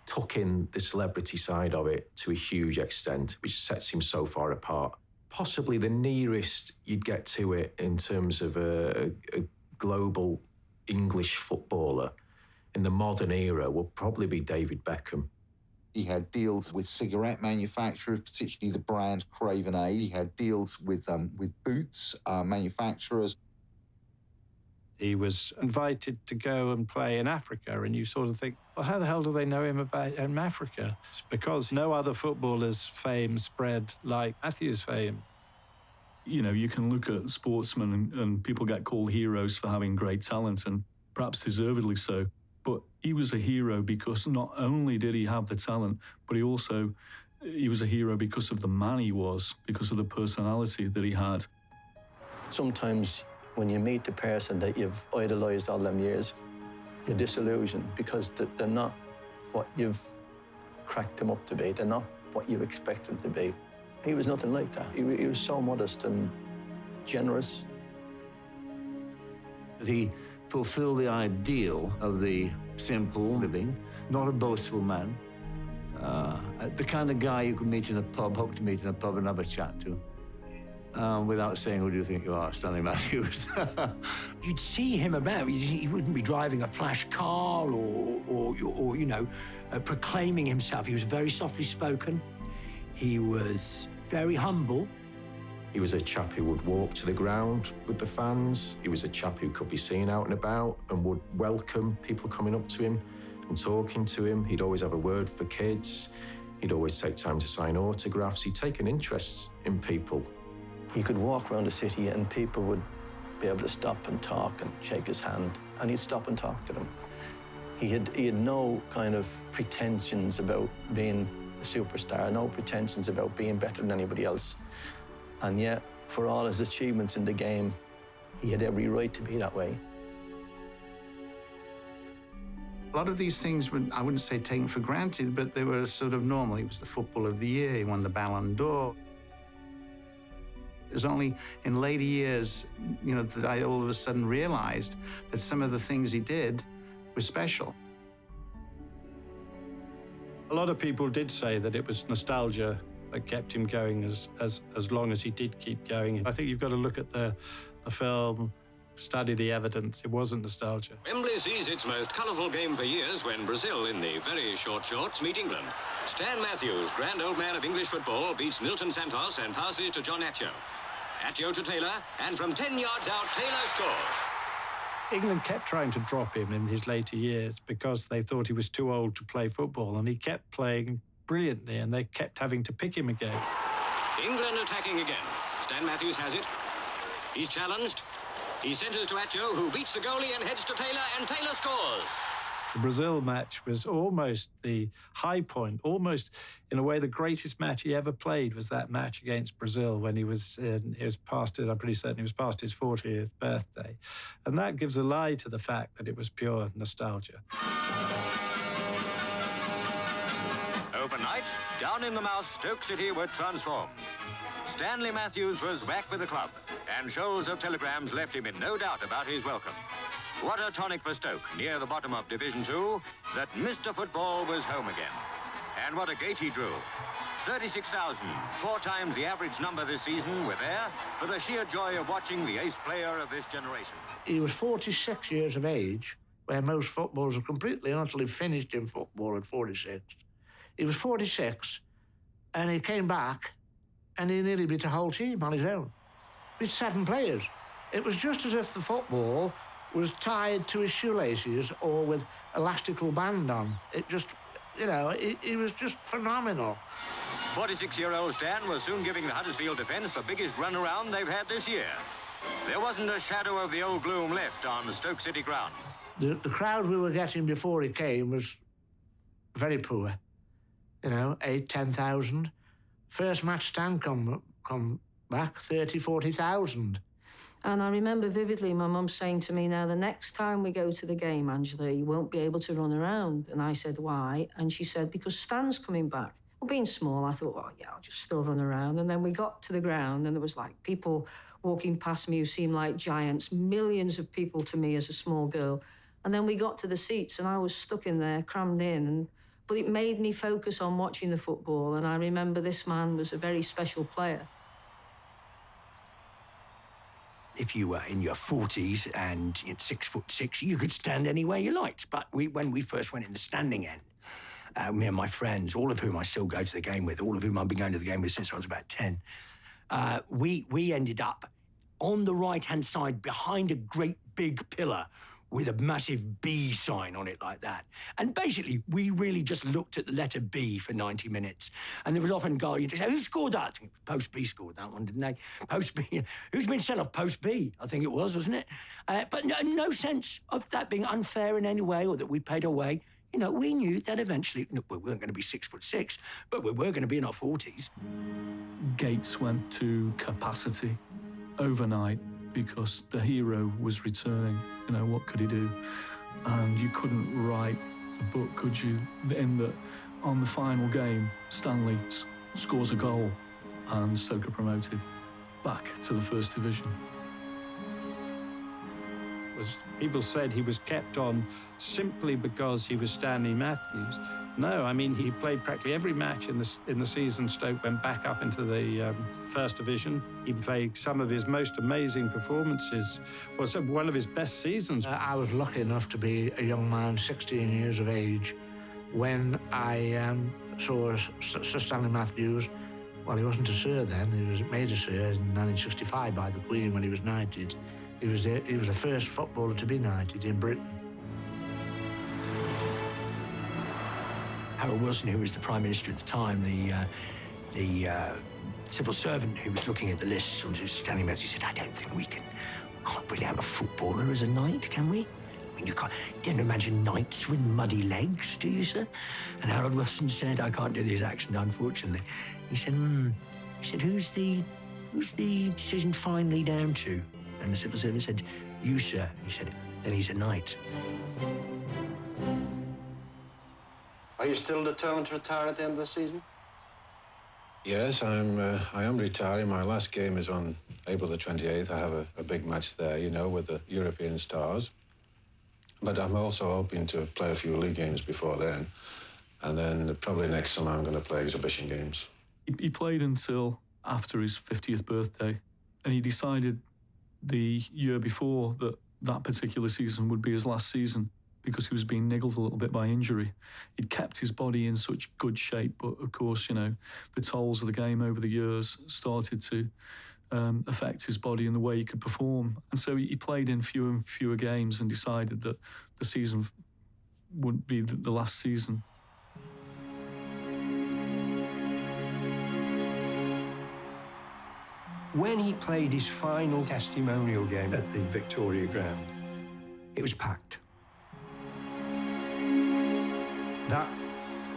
took in the celebrity side of it to a huge extent, which sets him so far apart. Possibly the nearest you'd get to it in terms of a global English footballer in the modern era would probably be David Beckham. He had deals with cigarette manufacturers, particularly the brand Craven Aid. He had deals with boots manufacturers. He was invited to go and play in Africa, and you sort of think, well, how the hell do they know him about in Africa? It's because no other footballer's fame spread like Matthews' fame. You know, you can look at sportsmen and people get called heroes for having great talent, and perhaps deservedly so. But he was a hero because not only did he have the talent, but he was a hero because of the man he was, because of the personality that he had. Sometimes when you meet the person that you've idolised all them years, you're disillusioned because they're not what you've cracked them up to be. They're not what you expect them to be. He was nothing like that. He was so modest and generous. He fulfilled the ideal of the simple living, not a boastful man. The kind of guy you could meet in a pub, hope to meet in a pub and have a chat to. Without saying, who do you think you are, Stanley Matthews? You'd see him about. He wouldn't be driving a flash car or you know, proclaiming himself. He was very softly spoken. He was very humble. He was a chap who would walk to the ground with the fans. He was a chap who could be seen out and about and would welcome people coming up to him and talking to him. He'd always have a word for kids. He'd always take time to sign autographs. He'd take an interest in people. He could walk around the city and people would be able to stop and talk and shake his hand, and he'd stop and talk to them. He had no kind of pretensions about being a superstar, no pretensions about being better than anybody else. And yet, for all his achievements in the game, he had every right to be that way. A lot of these things were, I wouldn't say taken for granted, but they were sort of normal. He was the Football of the Year, he won the Ballon d'Or. It was only in later years, you know, that I all of a sudden realized that some of the things he did were special. A lot of people did say that it was nostalgia that kept him going as long as he did keep going. I think you've got to look at the film, study the evidence. It wasn't nostalgia. Wembley sees its most colourful game for years when Brazil, in the very short shorts, meet England. Stan Matthews, grand old man of English football, beats Nilton Santos and passes to John Atcho. Atcho to Taylor, and from 10 yards out, Taylor scores. England kept trying to drop him in his later years because they thought he was too old to play football, and he kept playing brilliantly, and they kept having to pick him again. England attacking again. Stan Matthews has it. He's challenged. He centres to Atcho, who beats the goalie and heads to Taylor, and Taylor scores. The Brazil match was almost the high point, almost, in a way, the greatest match he ever played was that match against Brazil when he was past his, I'm pretty certain he was past his 40th birthday. And that gives a lie to the fact that it was pure nostalgia. Overnight, down in the mouth, Stoke City were transformed. Stanley Matthews was back with the club, and shoals of telegrams left him in no doubt about his welcome. What a tonic for Stoke, near the bottom of Division 2, that Mr. Football was home again. And what a gate he drew. 36,000, 4 times the average number this season, were there for the sheer joy of watching the ace player of this generation. He was 46 years of age, where most footballers are completely and utterly finished in football at 46. He was 46, and he came back, and he nearly beat the whole team on his own. Beat 7 players. It was just as if the football was tied to his shoelaces or with elastical band on. It just, you know, he was just phenomenal. 46-year-old Stan was soon giving the Huddersfield defence the biggest run-around they've had this year. There wasn't a shadow of the old gloom left on the Stoke City ground. The crowd we were getting before he came was very poor. You know, 8,000, 10,000. First match Stan come back, 30,000, 40,000. And I remember vividly my mum saying to me, now, the next time we go to the game, Angela, you won't be able to run around. And I said, why? And she said, because Stan's coming back. Well, being small, I thought, well, yeah, I'll just still run around. And then we got to the ground, and there was, like, people walking past me who seemed like giants, millions of people to me as a small girl. And then we got to the seats, and I was stuck in there, crammed in. But it made me focus on watching the football, and I remember this man was a very special player. If you were in your 40s and 6'6", you could stand anywhere you liked. But when we first went in the standing end, me and my friends, all of whom I still go to the game with, all of whom I've been going to the game with since I was about 10, we ended up on the right-hand side behind a great big pillar with a massive B sign on it like that. And basically, we really just looked at the letter B for 90 minutes. And there was often a guy, you'd say, who scored that? I think Post B scored that one, didn't they? Post B. Who's been sent off? Post B, I think it was, wasn't it? But no sense of that being unfair in any way or that we paid our way. You know, we knew that eventually, we weren't going to be 6'6", but we were going to be in our 40s. Gates went to capacity overnight because the hero was returning. You know, what could he do? And you couldn't write the book, could you? In that, on the final game, Stanley scores a goal and Stoke are promoted back to the First Division. People said he was kept on simply because he was Stanley Matthews. No, I mean, he played practically every match in the season. Stoke went back up into the First Division. He played some of his most amazing performances. Was one of his best seasons. I was lucky enough to be a young man, 16 years of age, when I saw Sir Stanley Matthews. Well, he wasn't a Sir then. He was made a Sir in 1965 by the Queen when he was knighted. He was the first footballer to be knighted in Britain. Harold Wilson, who was the Prime Minister at the time, the civil servant who was looking at the list, and Stanley Matthews said, I don't think we can't really have a footballer as a knight, can we? I mean, you don't imagine knights with muddy legs, do you, sir? And Harold Wilson said, I can't do this accent, unfortunately. He said, who's the decision finally down to? And the civil servant said, you, sir. He said, then he's a knight. Are you still determined to retire at the end of the season? Yes, I am retiring. My last game is on April the 28th. I have a big match there, you know, with the European stars. But I'm also hoping to play a few league games before then. And then probably next summer I'm going to play exhibition games. He played until after his 50th birthday, and he decided the year before that that particular season would be his last season because he was being niggled a little bit by injury. He'd kept his body in such good shape, but of course, you know, the tolls of the game over the years started to affect his body and the way he could perform. And so he played in fewer and fewer games and decided that the season wouldn't be the last season. When he played his final testimonial game at the Victoria Ground, it was packed. That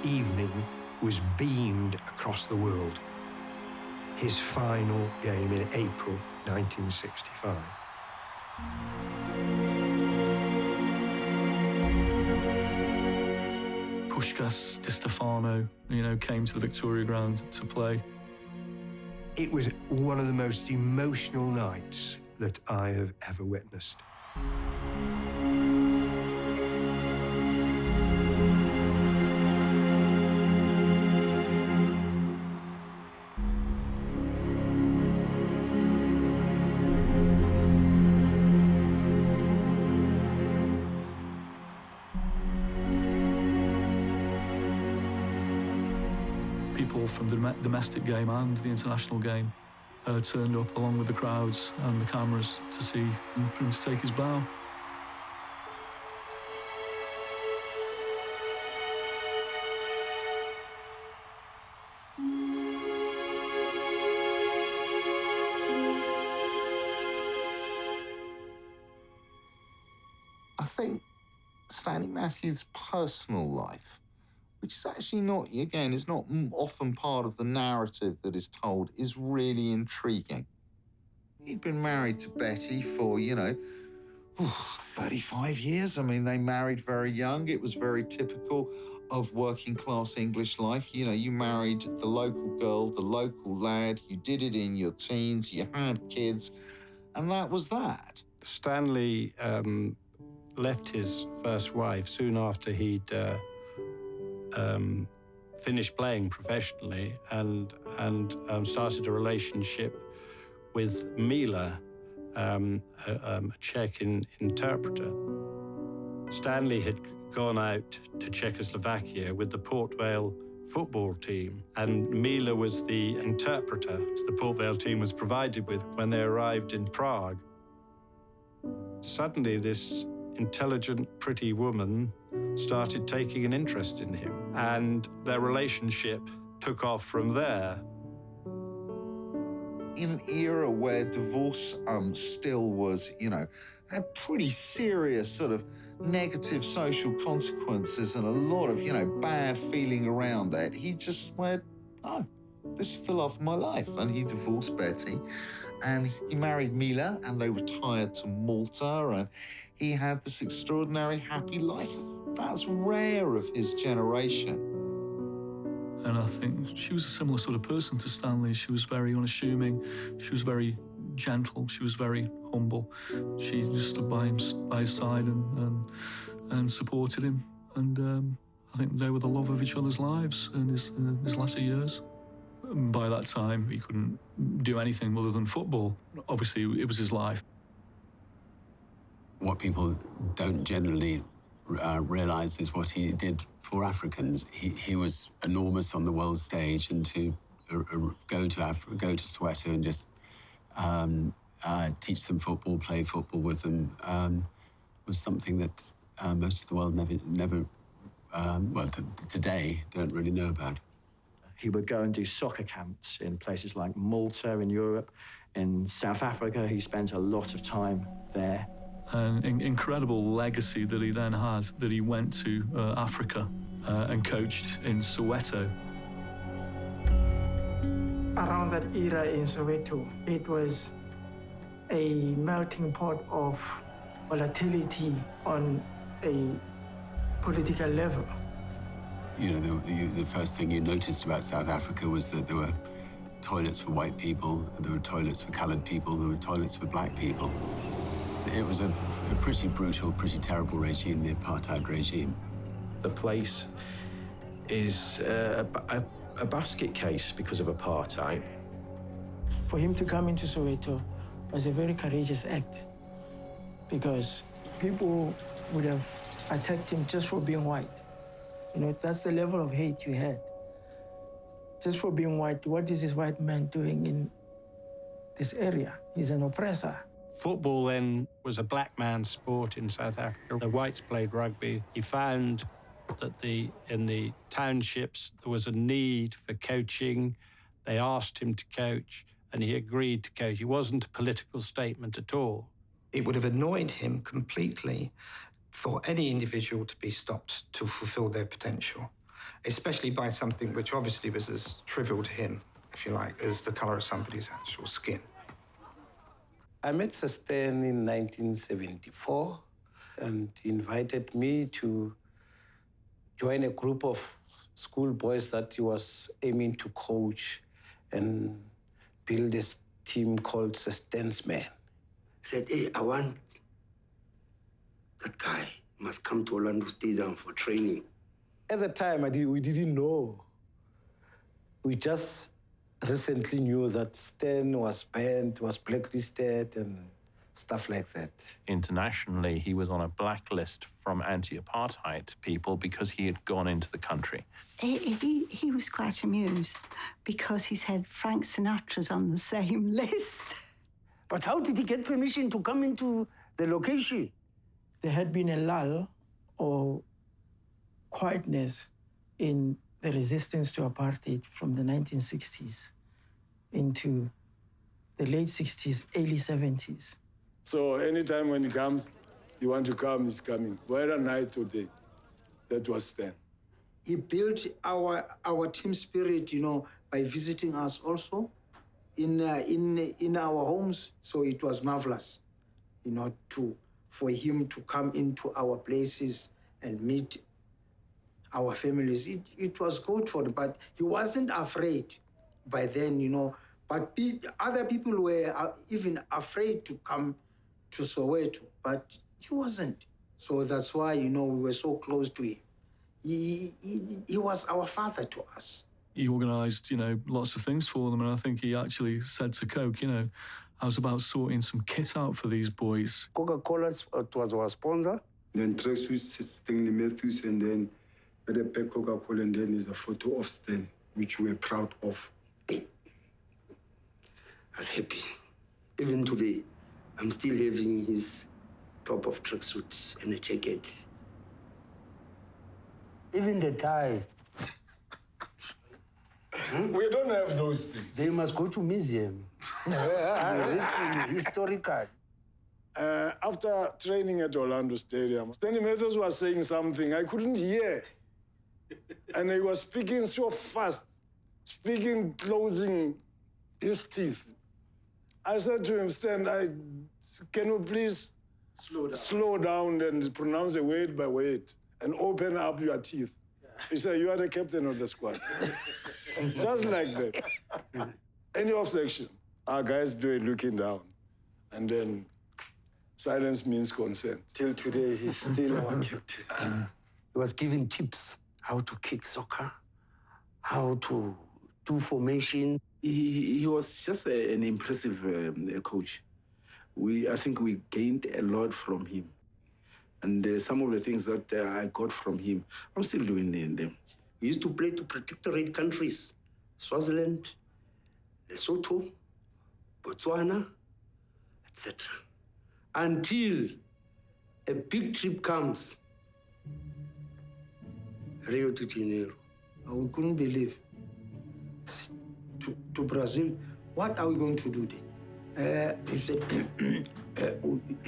evening was beamed across the world. His final game in April 1965. Puskás, Di Stefano, you know, came to the Victoria Ground to play. It was one of the most emotional nights that I have ever witnessed. People from the domestic game and the international game turned up along with the crowds and the cameras to see him, for him to take his bow. I think Stanley Matthews' personal life, which is actually not, again, is not often part of the narrative that is told, is really intriguing. He'd been married to Betty for, 35 years. I mean, they married very young. It was very typical of working-class English life. You know, you married the local girl, the local lad, you did it in your teens, you had kids, and that was that. Stanley left his first wife soon after he'd finished playing professionally and started a relationship with Mila, a Czech interpreter. Stanley had gone out to Czechoslovakia with the Port Vale football team, and Mila was the interpreter the Port Vale team was provided with when they arrived in Prague. Suddenly, this intelligent, pretty woman started taking an interest in him, and their relationship took off from there. In an era where divorce still was, had pretty serious sort of negative social consequences and a lot of, bad feeling around it, he just went, oh, this is the love of my life. And he divorced Betty, and he married Mila, and they retired to Malta, and he had this extraordinary happy life. That's rare of his generation. And I think she was a similar sort of person to Stanley. She was very unassuming. She was very gentle. She was very humble. She just stood by his side and supported him. And I think they were the love of each other's lives in his latter years. By that time, he couldn't do anything other than football. Obviously, it was his life. What people don't generally realise is what he did for Africans. He was enormous on the world stage, and to go to Africa, go to Soweto and just teach them football, play football with them, was something that most of the world never today don't really know about. He would go and do soccer camps in places like Malta in Europe. In South Africa, he spent a lot of time there. An incredible legacy that he then had, that he went to Africa and coached in Soweto. Around that era in Soweto, it was a melting pot of volatility on a political level. You know, the first thing you noticed about South Africa was that there were toilets for white people, there were toilets for coloured people, there were toilets for black people. It was a pretty brutal, pretty terrible regime, the apartheid regime. The place is a basket case because of apartheid. For him to come into Soweto was a very courageous act, because people would have attacked him just for being white. You know, that's the level of hate you had. Just for being white, what is this white man doing in this area? He's an oppressor. Football then was a black man's sport in South Africa. The whites played rugby. He found that in the townships there was a need for coaching. They asked him to coach, and he agreed to coach. It wasn't a political statement at all. It would have annoyed him completely for any individual to be stopped to fulfill their potential, especially by something which obviously was as trivial to him, if you like, as the colour of somebody's actual skin. I met Sir Stan in 1974, and he invited me to join a group of schoolboys that he was aiming to coach and build this team called Sir Stan's Men. Said, hey, I want that guy must come to Orlando Stadium for training. At the time, we didn't know. We just recently knew that Stan was banned, was blacklisted, and stuff like that. Internationally, he was on a blacklist from anti-apartheid people because he had gone into the country. He was quite amused because he said Frank Sinatra's on the same list. But how did he get permission to come into the location? There had been a lull or quietness in the resistance to apartheid from the 1960s into the late 60s, early 70s. So anytime when he comes, you want to come, he's coming. Whether night or day, that was Stan. He built our team spirit, you know, by visiting us also in our homes. So it was marvelous, you know, for him to come into our places and meet our families. It was good for him, but he wasn't afraid by then, you know. But other people were even afraid to come to Soweto, but he wasn't. So that's why, you know, we were so close to him. He was our father to us. He organised, you know, lots of things for them, and I think he actually said to Coke, you know, I was about sorting some kit out for these boys. Coca-Cola was our sponsor. Then Tristan, Stanley Matthews, and then at the back Coca-Cola, and then is a photo of Stan, which we're proud of. I was happy. Even today, I'm still having his top of tracksuit and a jacket. Even the tie. We don't have those things. They must go to museum. Historical. After training at Orlando Stadium, Stanley Matthews was saying something I couldn't hear. And he was speaking so fast, closing his teeth. I said to him, Stan, can you please slow down and pronounce it word by word and open up your teeth? He said, you are the captain of the squad. Just like that. Any objection? Our guys do it looking down. And then silence means consent. Till today, he's still our captain. He was giving tips how to kick soccer, how to do formation. He was just an impressive coach. I think we gained a lot from him. And some of the things that I got from him, I'm still doing them. We used to play to protectorate countries, Swaziland, Lesotho, Botswana, etc. Until a big trip comes, Rio de Janeiro. We couldn't believe. To Brazil, what are we going to do there? He said,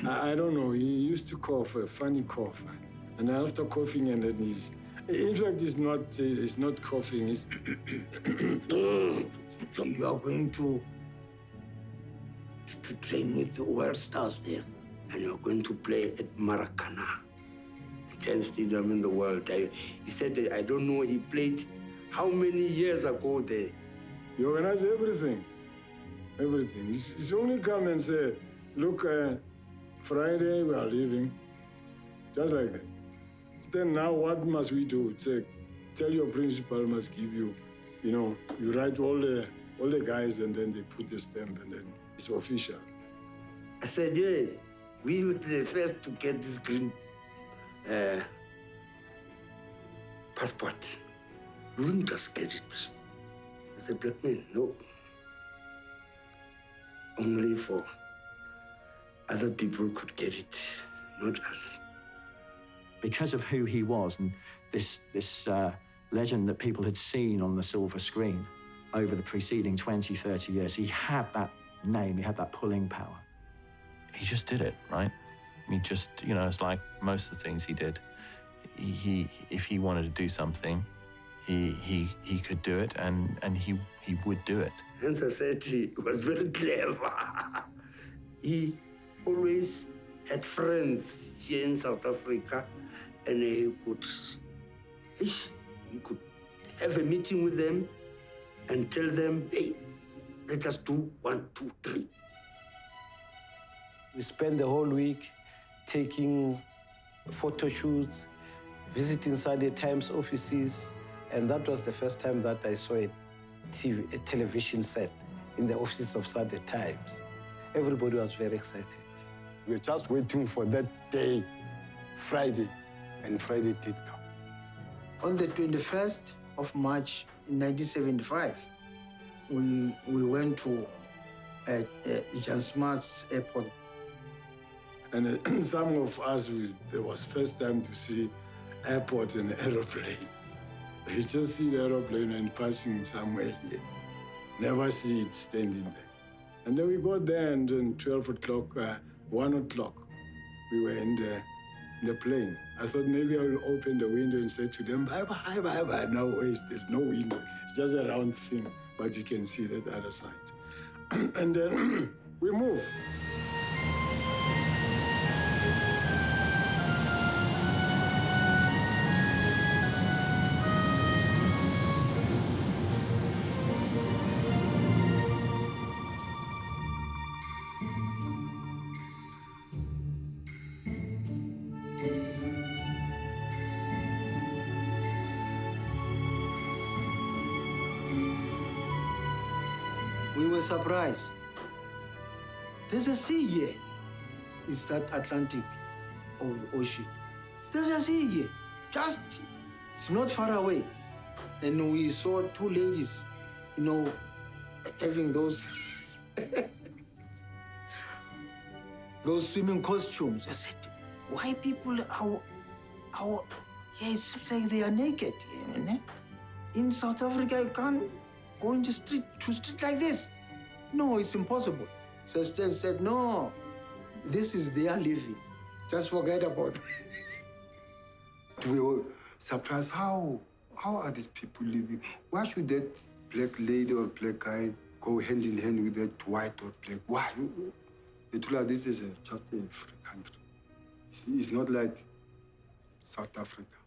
I don't know. He used to cough, a funny cough. And after coughing, and then in fact, it's not coughing, it's... You are going to train with the world stars there. And you're going to play at Maracana, the giant stadium in the world. He said, I don't know, he played how many years ago there? He organized everything. Everything. He's only come and say, look, Friday we are leaving. Just like that. Then now what must we do? Say, tell your principal must give you, you write all the guys and then they put the stamp and then it's official. I said, yeah, we were the first to get this green passport. We wouldn't just get it. I said, black man, no. Only for other people could get it, not us. Because of who he was and this legend that people had seen on the silver screen over the preceding 20, 30 years, he had that name, he had that pulling power. He just did it, right? He just, it's like most of the things he did. If he wanted to do something, he could do it, and he would do it. Hence I said he was very clever. He always had friends here in South Africa, and he could have a meeting with them and tell them, hey, let us do 1, 2, 3. We spent the whole week taking photo shoots, visiting Sunday Times offices, and that was the first time that I saw a television set in the office of Sunday Times. Everybody was very excited. We were just waiting for that day, Friday, and Friday did come. On the 21st of March 1975, we went to Jan Smuts Airport. And some of us, there was first time to see airport and aeroplane. You just see the aeroplane and passing somewhere here. Never see it standing there. And then we got there and then 12 o'clock, 1 o'clock, we were in the plane. I thought maybe I will open the window and say to them, bye, bye, bye, bye. No, wait, there's no window. It's just a round thing, but you can see that other side. And then we move. We were surprised. There's a sea here. It's that Atlantic Ocean. There's a sea here. Just, it's not far away. And we saw two ladies, having those those swimming costumes. I said, why people are it's like they are naked. In South Africa, you can't go into street like this. No, it's impossible. So Stan said, no, this is their living. Just forget about it. We were surprised, how are these people living? Why should that black lady or black guy go hand in hand with that white or black? Why? They told us this is just a free country. It's not like South Africa.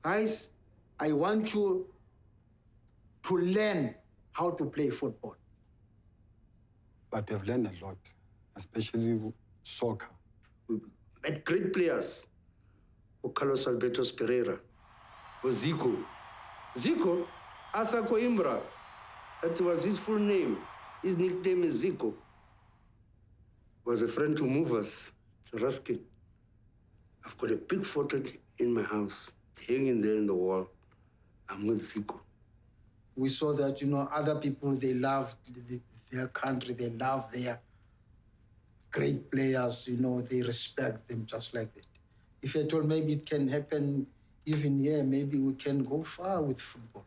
Guys, I want you to learn how to play football. But we've learned a lot, especially soccer. We had great players. Carlos Alberto Pereira, Zico. Zico, Arthur Coimbra. That was his full name. His nickname is Zico. Was a friend to move us to Ruskin. I've got a big photo in my house, hanging there in the wall. I'm with Zico. We saw that, other people, they loved their country, they love their great players, they respect them just like that. If I told maybe it can happen even here, maybe we can go far with football.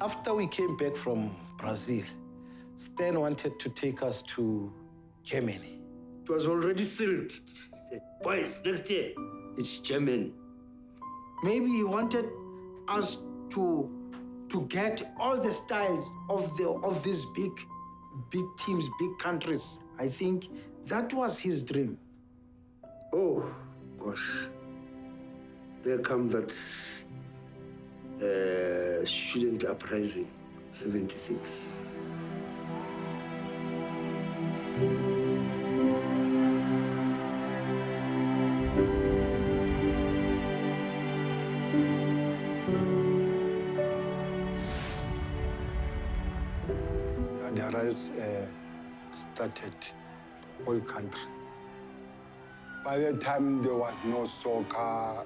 After we came back from Brazil, Stan wanted to take us to Germany. It was already sealed. He said, boys, next year, it's Germany. Maybe he wanted us to get all the styles of these big big teams, big countries. I think that was his dream. Oh, gosh. There come that student uprising, 76. The riots started the whole country. By the time there was no soccer,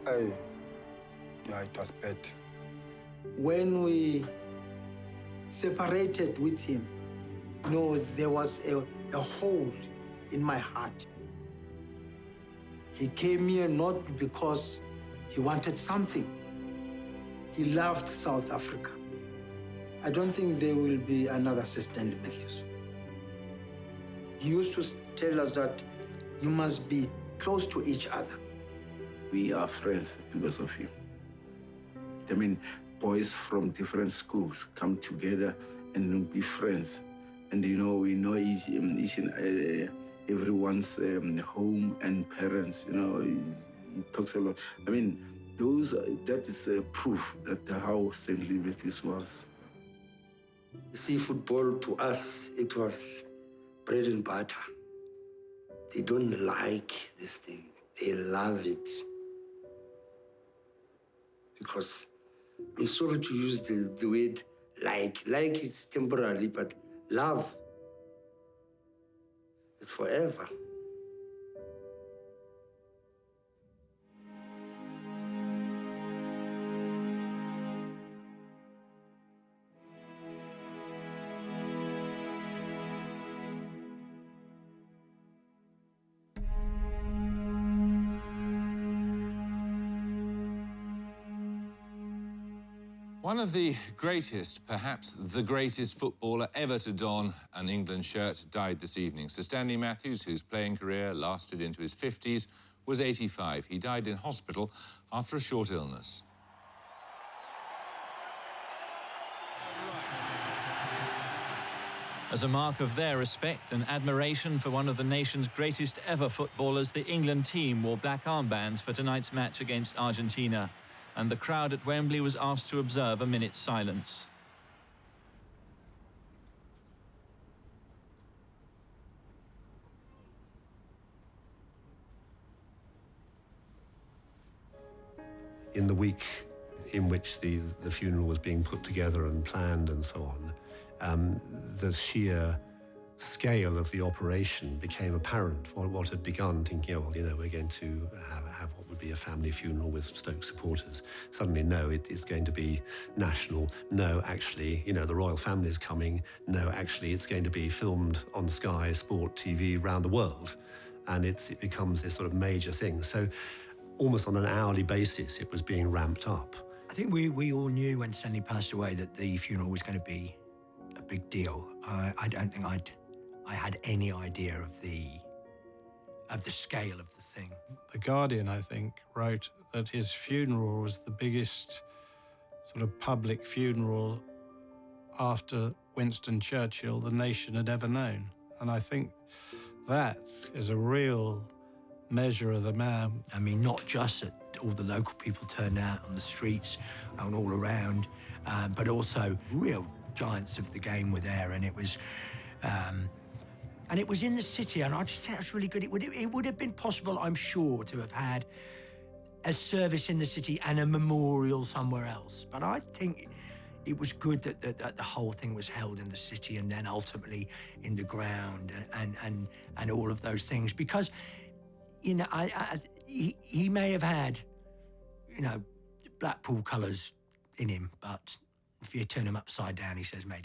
yeah, it was bad. When we separated with him, you know, there was a hold in my heart. He came here not because he wanted something. He loved South Africa. I don't think there will be another Sir Stanley Matthews. He used to tell us that you must be close to each other. We are friends because of him. I mean, boys from different schools come together and be friends. And, you know, we know each and everyone's home and parents, you know, he talks a lot. I mean, that is proof that how Stanley Matthews was. You see, football to us, it was bread and butter. They don't like this thing. They love it. Because I'm sorry to use the word like. Like it's temporary, but love is forever. One of the greatest, perhaps the greatest footballer ever to don an England shirt died this evening. Sir Stanley Matthews, whose playing career lasted into his 50s, was 85. He died in hospital after a short illness. As a mark of their respect and admiration for one of the nation's greatest ever footballers, the England team wore black armbands for tonight's match against Argentina, and the crowd at Wembley was asked to observe a minute's silence. In the week in which the funeral was being put together and planned and so on, the sheer scale of the operation became apparent. What had begun thinking, oh, well, you know, we're going to have what would be a family funeral with Stoke supporters. Suddenly, no, it is going to be national. No, actually, you know, the royal family is coming. No, actually, it's going to be filmed on Sky Sport TV around the world. And it becomes this sort of major thing. So almost on an hourly basis, it was being ramped up. I think we all knew when Stanley passed away that the funeral was going to be a big deal. I don't think I had any idea of the scale of the thing. The Guardian, I think, wrote that his funeral was the biggest sort of public funeral after Winston Churchill the nation had ever known. And I think that is a real measure of the man. I mean, not just that all the local people turned out on the streets and all around, but also real giants of the game were there, and it was in the city, and I just think that's really good. It would have been possible, I'm sure, to have had a service in the city and a memorial somewhere else. But I think it was good that the whole thing was held in the city and then ultimately in the ground and all of those things. Because, you know, he may have had, you know, Blackpool colours in him, but if you turn him upside down, he says, mate.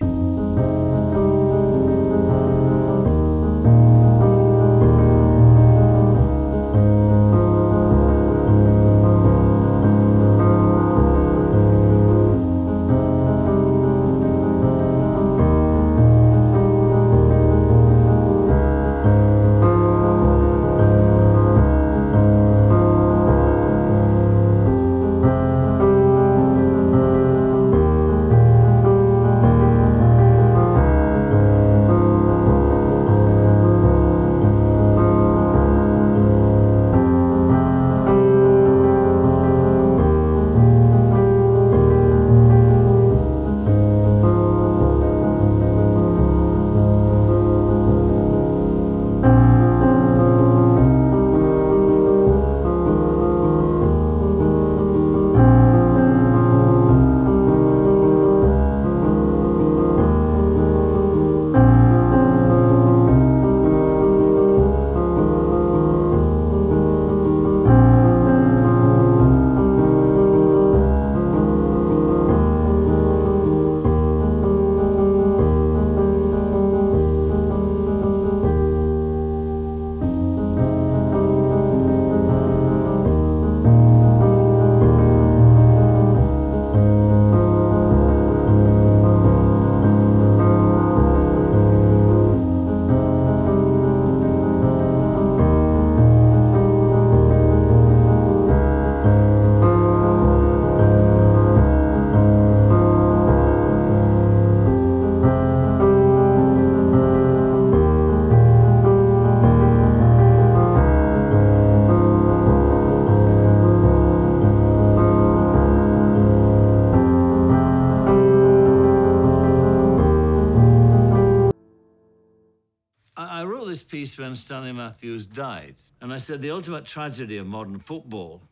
Greece when Stanley Matthews died. And I said the ultimate tragedy of modern football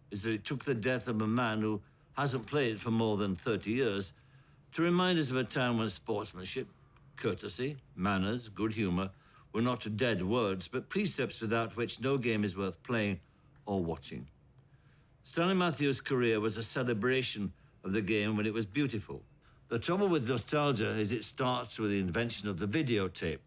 is that it took the death of a man who hasn't played for more than 30 years to remind us of a time when sportsmanship, courtesy, manners, good humour were not dead words, but precepts without which no game is worth playing or watching. Stanley Matthews' career was a celebration of the game when it was beautiful. The trouble with nostalgia is it starts with the invention of the videotape.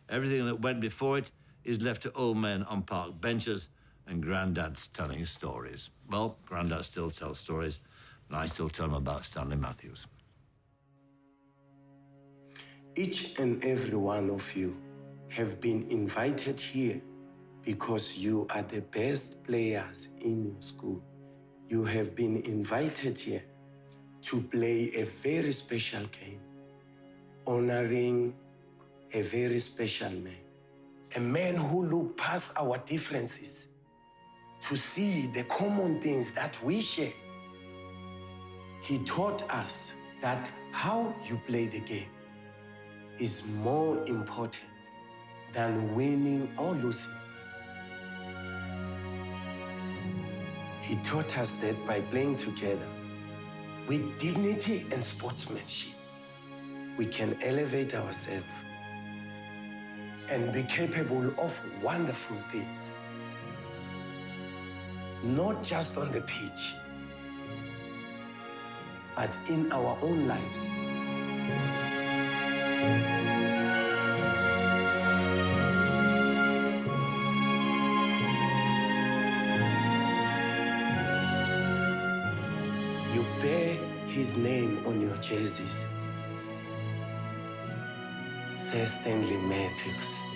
Everything that went before it is left to old men on park benches and granddads telling stories. Well, granddads still tell stories, and I still tell them about Stanley Matthews. Each and every one of you have been invited here because you are the best players in your school. You have been invited here to play a very special game, honoring a very special man. A man who looked past our differences to see the common things that we share. He taught us that how you play the game is more important than winning or losing. He taught us that by playing together with dignity and sportsmanship, we can elevate ourselves and be capable of wonderful things. Not just on the pitch, but in our own lives. You bear his name on your jerseys. Sir Stanley Matthews.